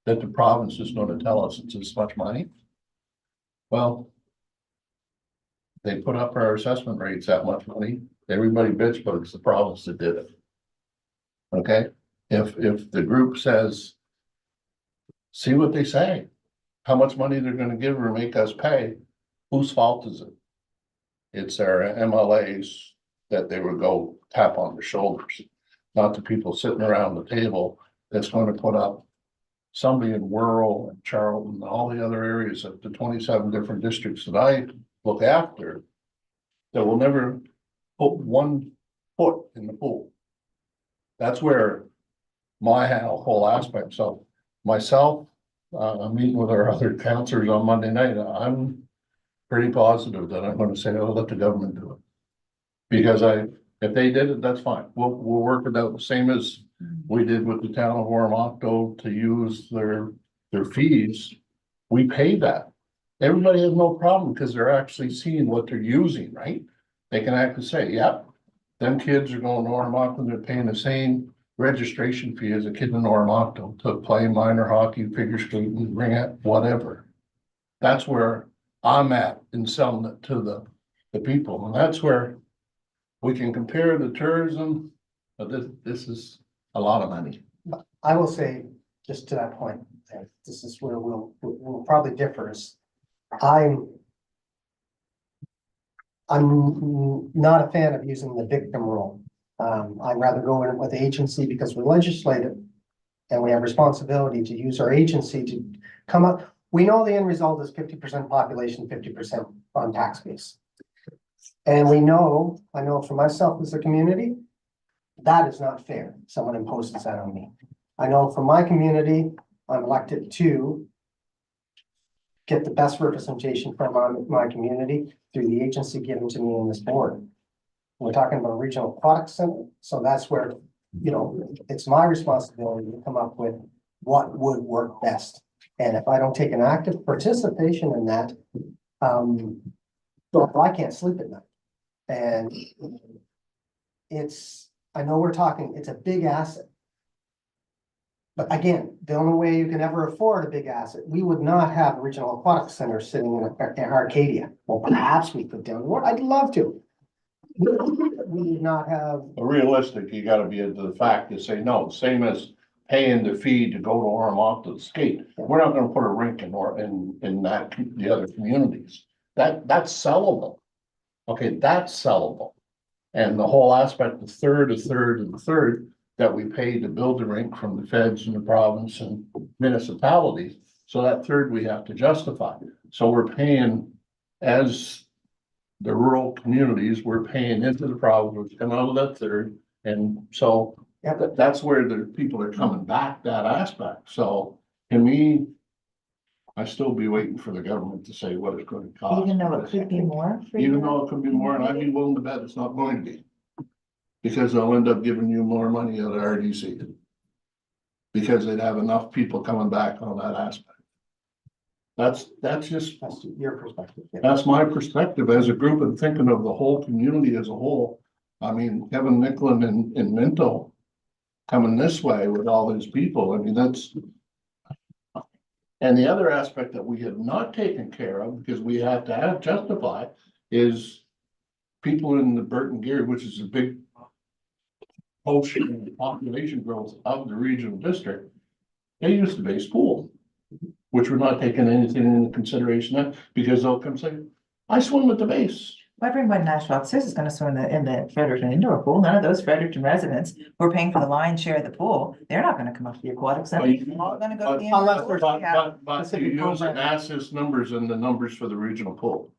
that the province is going to tell us it's this much money. Well, they put up our assessment rates that much money. Everybody bitch, but it's the province that did it. Okay, if the group says, see what they say, how much money they're gonna give or make us pay, whose fault is it? It's our MLAs that they would go tap on their shoulders, not the people sitting around the table that's going to put up somebody in Wirral and Charlton and all the other areas of the 27 different districts that I look after that will never put one foot in the pool. That's where my whole aspect. So myself, I'm meeting with our other counselors on Monday night. I'm pretty positive that I'm gonna say, oh, let the government do it. Because if they did it, that's fine. We'll work it out the same as we did with the town of Oromocto to use their fees. We pay that. Everybody has no problem because they're actually seeing what they're using, right? They can actually say, yep, them kids are going to Oromocto and they're paying the same registration fee as a kid in Oromocto to play minor hockey, figure skating, ring it, whatever. That's where I'm at in selling it to the people. And that's where we can compare the tourism, but this is a lot of money. I will say, just to that point, this is where we'll probably differ is I'm not a fan of using the victim role. I'd rather go in with agency because we're legislative and we have responsibility to use our agency to come up. We know the end result is 50% population, 50% on tax base. And we know, I know for myself as a community, that is not fair. Someone imposes that on me. I know for my community, I'm elected to get the best representation from my community through the agency given to me in this board. We're talking about a regional product center, so that's where, you know, it's my responsibility to come up with what would work best. And if I don't take an active participation in that, well, I can't sleep at night. And I know we're talking, it's a big asset. But again, the only way you can ever afford a big asset, we would not have a regional aquatic center sitting in Arcadia. Well, perhaps we could down the road. I'd love to. We would not have, Realistic, you gotta be into the fact to say, no, same as paying the fee to go to Ormont to skate. We're not gonna put a rink in the other communities. That's sellable. Okay, that's sellable. And the whole aspect, the third that we pay to build the rink from the feds and the province and municipalities. So that third we have to justify. So we're paying as the rural communities, we're paying into the province, which come out of that third. And so that's where the people are coming back, that aspect. So to me, I still be waiting for the government to say what it's going to cost. Even though it could be more. for Even you? though it could be more, and I'd be willing to bet it's not going to be. Because they'll end up giving you more money at RDC. Because they'd have enough people coming back on that aspect. That's just, that's your perspective. that's my perspective as a group and thinking of the whole community as a whole. I mean, Kevin Nicklin in Minto coming this way with all his people, I mean, that's. And the other aspect that we have not taken care of, because we have to justify, is people in the Burton Gear, which is a big portion of the population growth of the regional district. They use the base pool, which we're not taking anything into consideration because they'll come say, I swim at the base. Everyone in Nashville says is gonna swim in the Fredericton indoor pool. None of those Fredericton residents who are paying for the lion's share of the pool, they're not gonna come up to the aquatic center. They're all gonna go to the. Unless indoor there's- pool. Yeah. But you use an ASIS numbers and the numbers for the regional pool.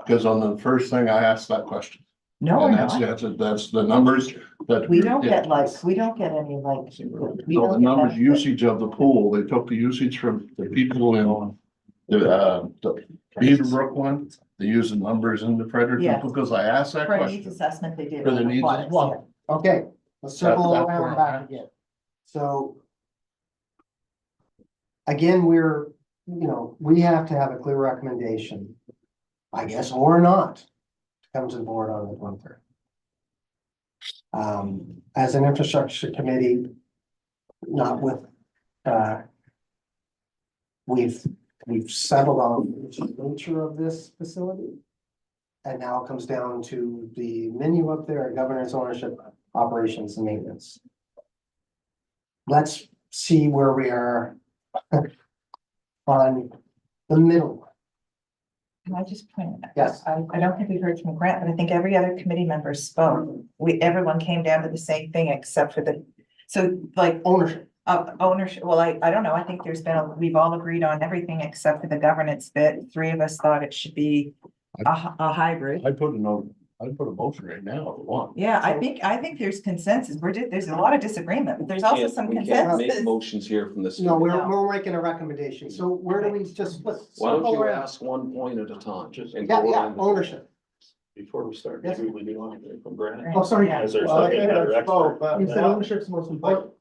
Because on the first thing I asked that question. No, we're And not. that's the numbers that. We don't get we don't get any like. So the numbers usage of the pool, they took the usage from the people in the Beaverbrook one. They use the numbers in the Fredericton Yes. because I asked that For a needs question. assessment, they did. For the on needs as aquatics, well. Okay, let's circle That's around where back I'm at. again. So. Again, we have to have a clear recommendation. I guess, or not, to come to the board on the 23rd. As an infrastructure committee, not with, we've settled on the nature of this facility. And now it comes down to the menu up there, governance, ownership, operations and maintenance. Let's see where we are on the middle. Can I just point? Yes. I don't think we heard from Grant, but I think every other committee member spoke. Everyone came down to the same thing except for so like Ownership. ownership. Well, I don't know. I think we've all agreed on everything except for the governance bit. Three of us thought it should be a hybrid. I'd put a motion right now if you want. Yeah, I think there's consensus. There's a lot of disagreement, but there's also some We can't make consensus. motions here from this. No, committee. we're making a recommendation. So where do we just? Why don't you ask one point at a time? and Yeah, go yeah, around the- onyership. Before we start, Yes. maybe we do want to hear from Grant. Oh, sorry. Yeah. Is there Well, I something think that that's our both, expert? but- You said ownership's the most important.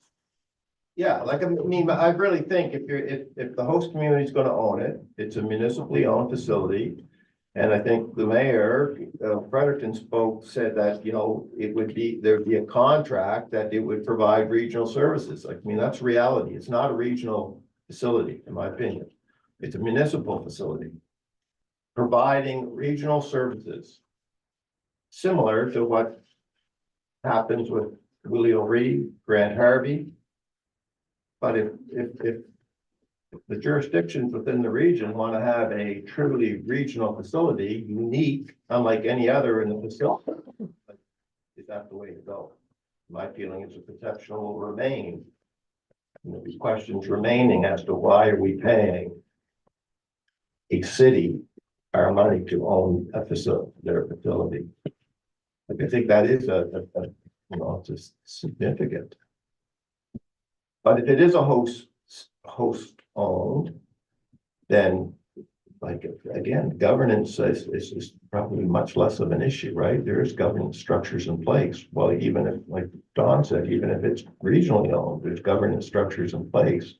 Yeah, like, I mean, I really think if the host community is gonna own it, it's a municipally owned facility. And I think the mayor, Fredericton said that, there'd be a contract that it would provide regional services. Like, I mean, that's reality. It's not a regional facility, in my opinion. It's a municipal facility. Providing regional services. Similar to what happens with Willie O'Ree, Grant Harvey. But if the jurisdictions within the region want to have a truly regional facility, unique, unlike any other in the facility. Is that the way to go? My feeling is the perception will remain. And there'll be questions remaining as to why are we paying a city our money to own a facility, their facility. Like, I think that is it's significant. But if it is a host owned, then like, again, governance is probably much less of an issue, right? There's governance structures in place. Well, even if, like Don said, even if it's regionally owned, there's governance structures in place.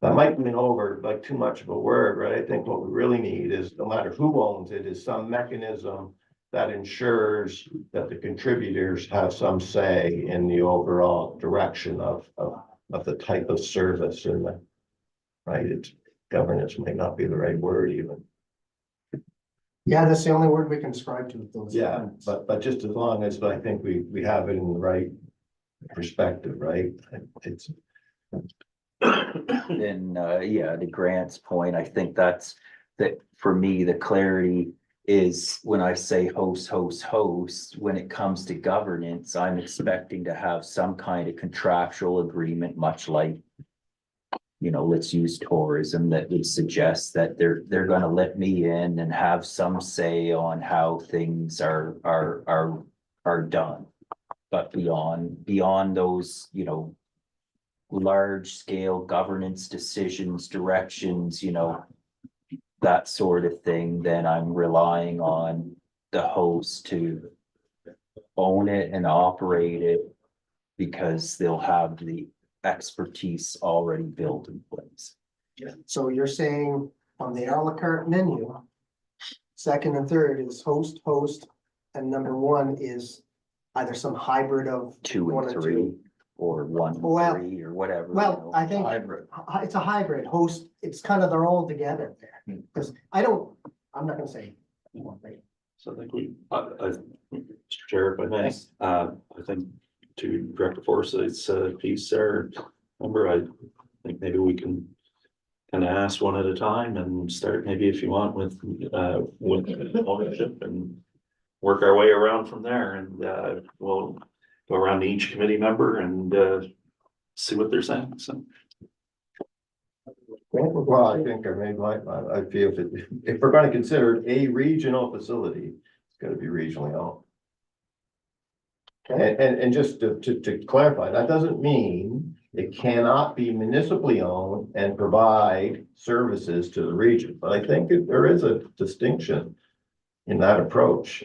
That might be like too much of a word, right? I think what we really need is, no matter who owns it, is some mechanism that ensures that the contributors have some say in the overall direction of the type of service and the, right? It's governance may not be the right word even. Yeah, that's the only word we can describe to those. Yeah, but just as long as I think we have it in the right perspective, right? It's. And, yeah, to Grant's point, I think that for me, the clarity is when I say host, when it comes to governance, I'm expecting to have some kind of contractual agreement, much like, you know, let's use tourism, that would suggest that they're gonna let me in and have some say on how things are done. But beyond those, you know, large scale governance decisions, directions, you know, that sort of thing, then I'm relying on the host to own it and operate it because they'll have the expertise already built in place. So you're saying on the a la carte menu, second and third is host, and number one is either some hybrid of 2 one and or 3, two. or 1 and Well- 3, or whatever. you Well, know, I think hybrid. it's a hybrid host. It's kind of, they're all together there. Because I'm not gonna say. So I think Mr. Chair, if I may, I think to Director Forsyth's piece there, remember, I think maybe we can kind of ask one at a time and start maybe if you want with ownership and work our way around from there, and we'll go around to each committee member and see what they're saying, so. Well, I think I feel if we're gonna consider it a regional facility, it's gotta be regionally owned. And just to clarify, that doesn't mean it cannot be municipally owned and provide services to the region, but I think there is a distinction in that approach.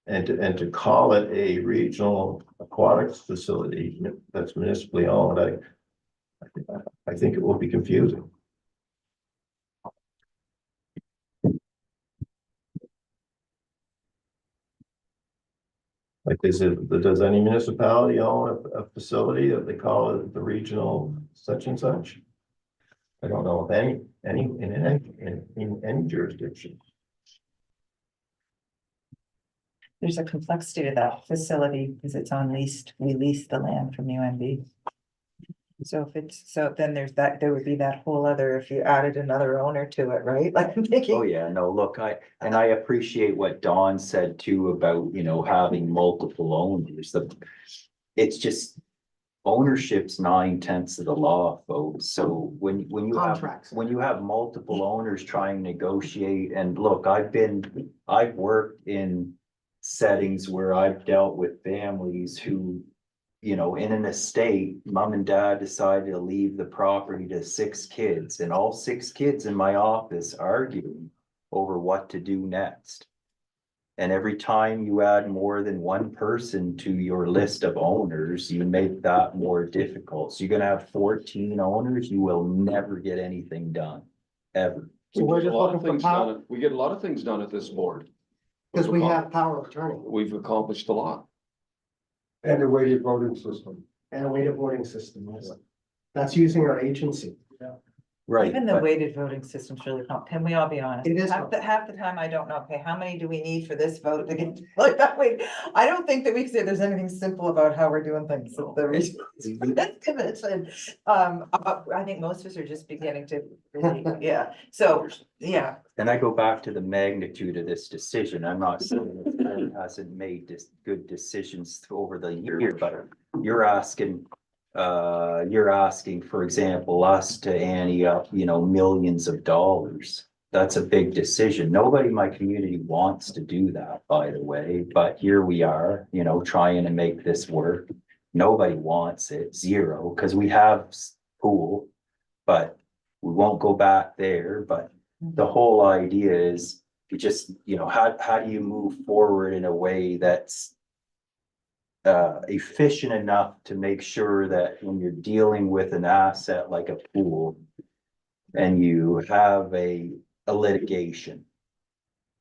And to call it a regional aquatics facility that's municipally owned, I think it will be confusing. Like does any municipality own a facility that they call it the regional such and such? I don't know if any in any jurisdiction. There's a complexity to that facility because it's on leased, we lease the land from UNB. So then there would be that whole other, if you added another owner to it, right? Like I'm thinking. Oh, yeah, no, look, I appreciate what Dawn said too about, you know, having multiple owners. It's just ownership's 9/10 of the law, folks. So when you have, Contracts. when you have multiple owners trying to negotiate, and look, I've worked in settings where I've dealt with families who, you know, in an estate, mom and dad decided to leave the property to 6 kids, and all 6 kids in my office arguing over what to do next. And every time you add more than one person to your list of owners, you make that more difficult. So you're gonna have 14 owners, you will never get anything done, ever. So we're just looking for power, We get a lot of things done at this board. because we have power of attorney We've accomplished a lot. And a weighted voting system. and a weighted voting system. Yes. That's using our agency. right, Even the but weighted voting system's really, can we all be honest? It is Half the time I don't know, okay, how many do we need for this vote to get, like that way? I don't think that we can say there's anything simple about how we're doing things. I think most of us are just beginning to, really, yeah, so, yeah. and I go back to the magnitude of this decision. I'm not saying the board hasn't made good decisions over the year, but you're asking, for example, us to ante up, millions of dollars. That's a big decision. Nobody in my community wants to do that, by the way, but here we are, trying to make this work. Nobody wants it, zero, because we have pool, but we won't go back there, but the whole idea is you just, how do you move forward in a way that's efficient enough to make sure that when you're dealing with an asset like a pool and you have a litigation,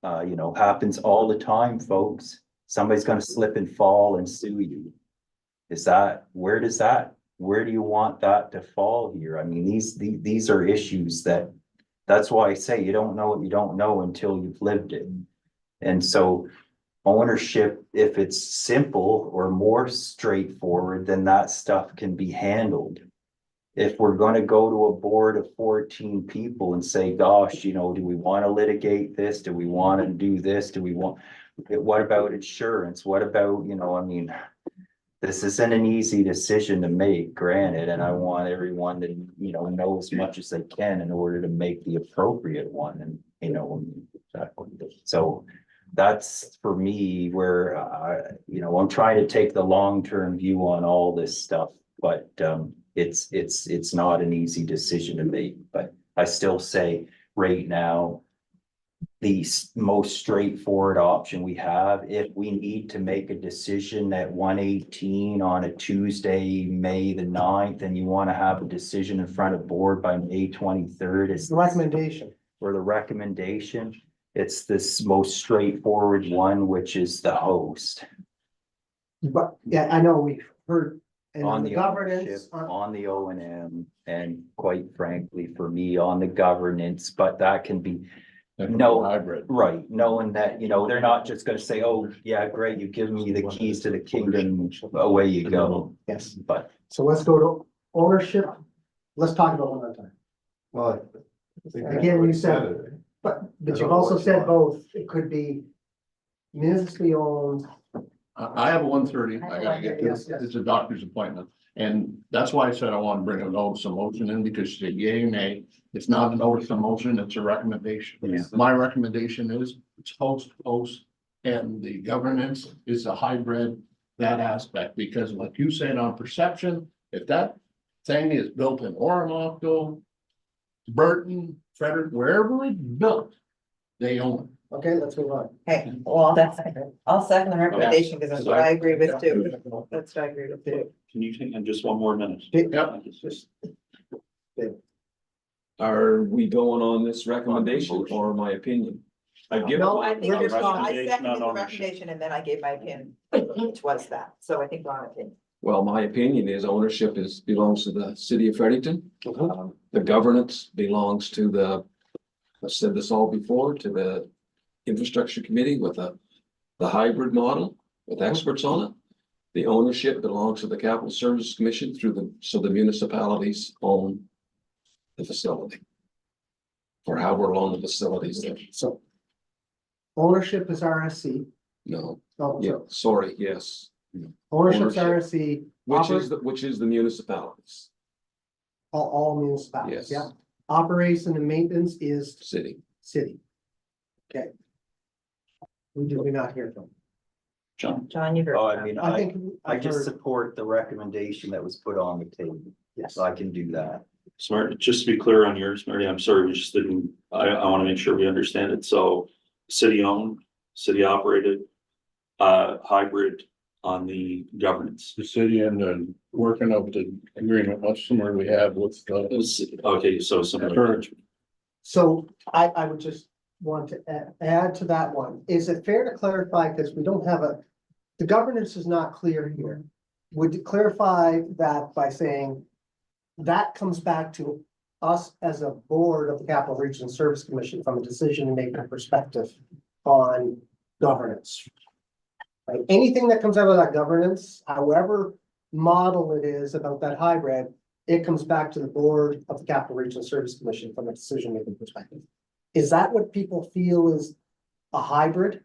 happens all the time, folks. Somebody's gonna slip and fall and sue you. Where do you want that to fall here? I mean, these are issues that's why I say you don't know what you don't know until you've lived it. And so ownership, if it's simple or more straightforward, then that stuff can be handled. If we're going to go to a board of 14 people and say, gosh, do we want to litigate this? Do we want to do this? What about insurance? What about, this isn't an easy decision to make, granted, and I want everyone to, know as much as they can in order to make the appropriate one. And, so that's for me where, I'm trying to take the long-term view on all this stuff, but, it's not an easy decision to make, but I still say right now, the most straightforward option we have, if we need to make a decision at 1:18 on a Tuesday, May the 9th, and you want to have a decision in front of board by May 23rd, is The recommendation. for the recommendation. It's this most straightforward one, which is the host. But, yeah, I know we've heard. And On on the the governance, ownership, on the O&M, and quite frankly, for me, on the governance, but that can be, No. Hybrid. right, knowing that, they're not just gonna say, oh, yeah, great, you give me the keys to the kingdom, away you go. yes, But so let's go to ownership. Let's talk about one at a time. Well. Again, you said, but you've also said both. It could be municipally owned. I have a 1:30, I gotta get to, Yes, yes. it's a doctor's appointment. And that's why I said I want to bring a notice of motion in, because she said yay or nay. It's not a notice of motion, it's a recommendation. Yeah. My recommendation is it's host, and the governance is a hybrid, that aspect, because like you said on perception, if that thing is built in Oromocto, Burton, Frederick, wherever it's built, they own it. Okay, let's move on. Hey, well, I'll second the recommendation because that's what I agree with too. That's what I agree with too. Can you take just one more minute? Yep. Just- Are we going on this recommendation or my opinion? I've given No, I think we're you're just wrong. I recommendation seconded on the ownership. recommendation and then I gave my opinion, which was that. So I think we're on opinion. Well, my opinion is ownership belongs to the city of Fredericton. The governance belongs to I've said this all before, to the infrastructure committee with the hybrid model with experts on it. The ownership belongs to the capital services commission so the municipalities own the facility. Or however long the facilities there. So. Ownership is RSC. No, Oh, yeah, sorry, yes. Ownership's Ownership. RSC. Which is the municipalities, All municipalities, Yes. yeah. Operation and maintenance is city. city. Okay. We do not hear from. John, you heard. Oh, I that. mean, I I think. I just heard- support the recommendation that was put on the table. Yes. I can do that. Smart, just to be clear on yours, Mary, I'm sorry, we just didn't, I want to make sure we understand it. So city owned, city operated, hybrid on the governance. The city and the working of the agreement, much similar we have with Okay, so similar. Correct. So I would just want to add to that one. Is it fair to clarify, because we don't have the governance is not clear here. Would you clarify that by saying that comes back to us as a board of the Capital Region Service Commission from a decision-making perspective on governance. Right, anything that comes out of that governance, however model it is about that hybrid, it comes back to the board of the Capital Region Service Commission from a decision-making perspective. Is that what people feel is a hybrid?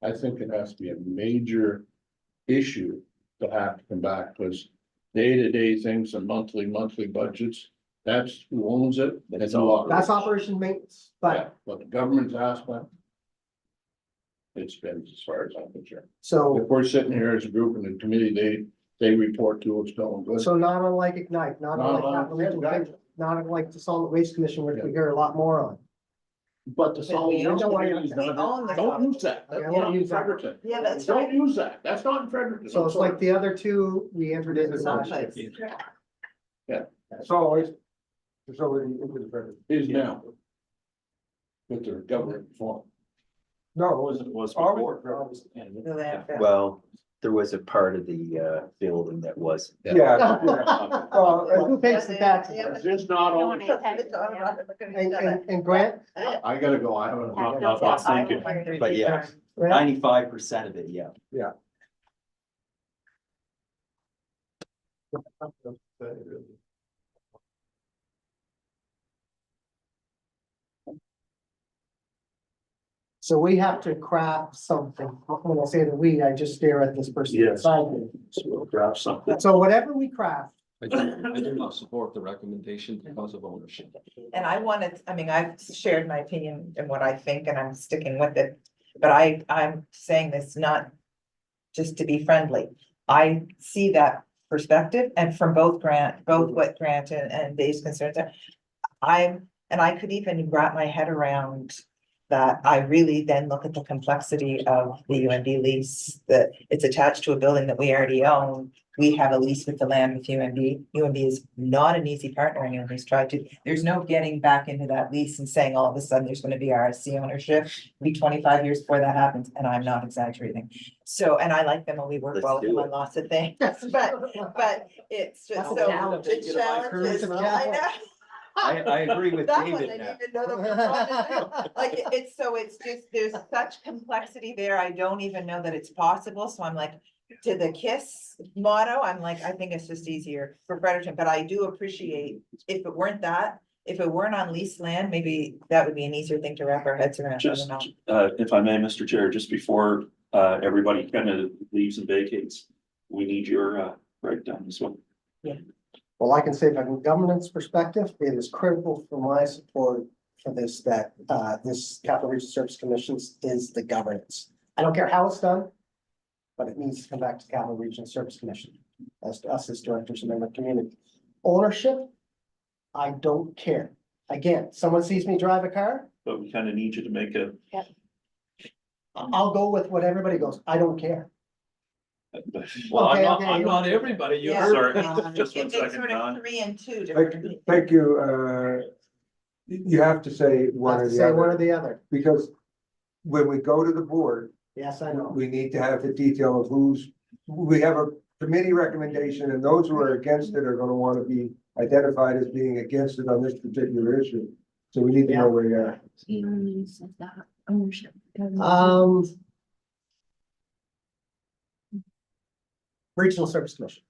I think it has to be a major issue to have to come back, because day-to-day things and monthly budgets, that's who owns it. That's who all. operates That's operation maintenance, it. Yeah, but but the government's aspect. It's been as far as I'm concerned. so, If we're sitting here as a group in the committee, they report to us going good. so not unlike Ignite, not Not unlike unlike Capital Region, Ignite. not unlike the Solid Waste Commission, which we hear a lot more on. But the we solid own- waste committee is we not- own the don't solid use that. That's Yeah, I won't not in use that. Fredericton. Yeah, that's Don't right. use that. That's not in Fredericton. So I'm it's sorry. like the other two we entered into last year. Someplace. Solid facility into the federal. Is now. With their government form. No, Was always before. federal. The landfill. Well, there was a part of the building that wasn't. Yeah, yeah. And who pays the taxes? It's just not on. And Grant? I gotta go. I haven't. Thank you. But yeah, 95% of it, yeah. So we have to craft something. When I say the we, I just stare at this person Yes. beside me. So we'll grab something. So whatever we craft, I do not support the recommendation because of ownership. And I wanted, I mean, I've shared my opinion and what I think, and I'm sticking with it. But I'm saying this not just to be friendly. I see that perspective and from both what Grant and Dave's concerns are. And I could even wrap my head around that. I really then look at the complexity of the UNB lease, that it's attached to a building that we already own. We have a lease with the land with UNB. UNB is not an easy partner. Anyone who's tried to, there's no getting back into that lease and saying all of a sudden there's gonna be RSC ownership. Be 25 years before that happens, and I'm not exaggerating. So, and I like them and we work Let's well with them do on it. lots of things, but it's just so. Challenge. The challenge is, I know. I agree with That one, I David didn't now. even know that was on it. Like, it's, so it's just, there's such complexity there, I don't even know that it's possible, so I'm like, to the KISS motto, I'm like, I think it's just easier for Fredericton, but I do appreciate, if it weren't that, if it weren't on leased land, maybe that would be an easier thing to wrap our heads around, I Just, don't know. if I may, Mr. Chair, just before, everybody kind of leaves and vacates, we need your, breakdown as well. well, I can say from a governance perspective, it is critical for my support for this, that this Capital Region Service Commissions is the governance. I don't care how it's done, but it needs to come back to Capital Region Service Commission as to us as directors and member community. Ownership, I don't care. Again, someone sees me drive a car, But we kind of need you to make a, I'll go with what everybody goes. I don't care. well, Okay, I'm not everybody, you Yeah. sorry, It's just one second, sort Don. of 3 and 2 Thank, different. thank you, you have to say one Have or to the say one or other, the other. because when we go to the board, Yes, I know. we need to have the detail of we have a committee recommendation, and those who are against it are gonna wanna be identified as being against it on this particular issue. So we need to know where you're at. Ownership. Regional Service Commission,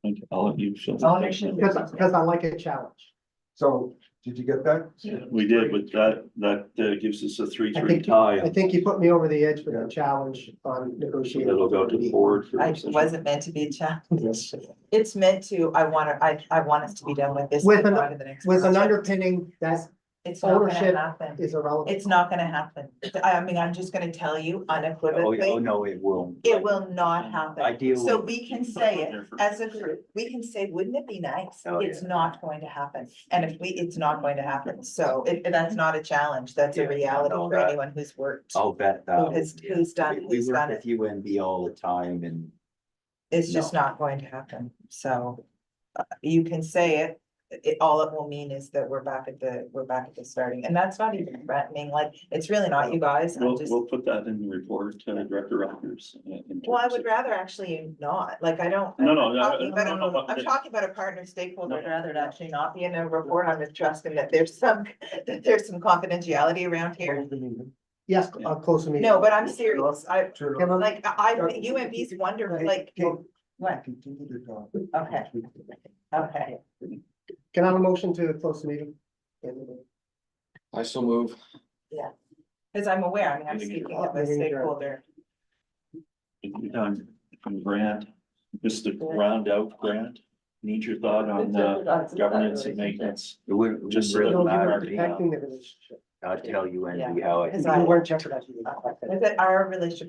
Okay, I'll let you fill. because I like a challenge. So, did you get that? We did, but that gives us a I 3-3 think, tie. I think you put me over the edge with a challenge on negotiating. That'll go to the board for. I decision. wasn't meant to be a challenge. It's meant to, I want us to be done with this. With and an- go to the next With an project. underpinning that It's not gonna ownership happen. is irrelevant. It's not gonna happen. I mean, I'm just gonna tell you Oh, unequivocally, no, it won't. it will not happen. I deal So with- we can say it as a group, we can say, wouldn't it be nice? Oh, It's not going to happen. And if it's not going to happen. So that's not a challenge. That's a Yeah, reality no, for that- anyone who's worked. I'll bet that. Who's done We work it. with UNB all the time and It's just not going to happen. So you can say it all it will mean is that we're back at the starting, and that's not even threatening, like, it's really not you guys, I'm just. We'll put that in the report to Director Rogers. Well, I would rather actually not, like, I don't. No, no, I'm talking about no, I'm talking about a partner stakeholder, I'd No. rather it actually not be in a report, I'm just trusting that there's some confidentiality around here. Yes, I'll close the meeting. No, but I'm serious, Can I- like, UMB's wonderful, like, what? Okay. Okay, Can I have a motion to close the meeting? I still move. cause I'm aware, I mean, I'm speaking of a stakeholder. On Grant, just to round out Grant, need your thought on governance and maintenance. It wouldn't Just just so really that No, you were matter. protecting the relationship. I'll tell you, Andy, how I. Cause You weren't jeopardizing. Is it our relationship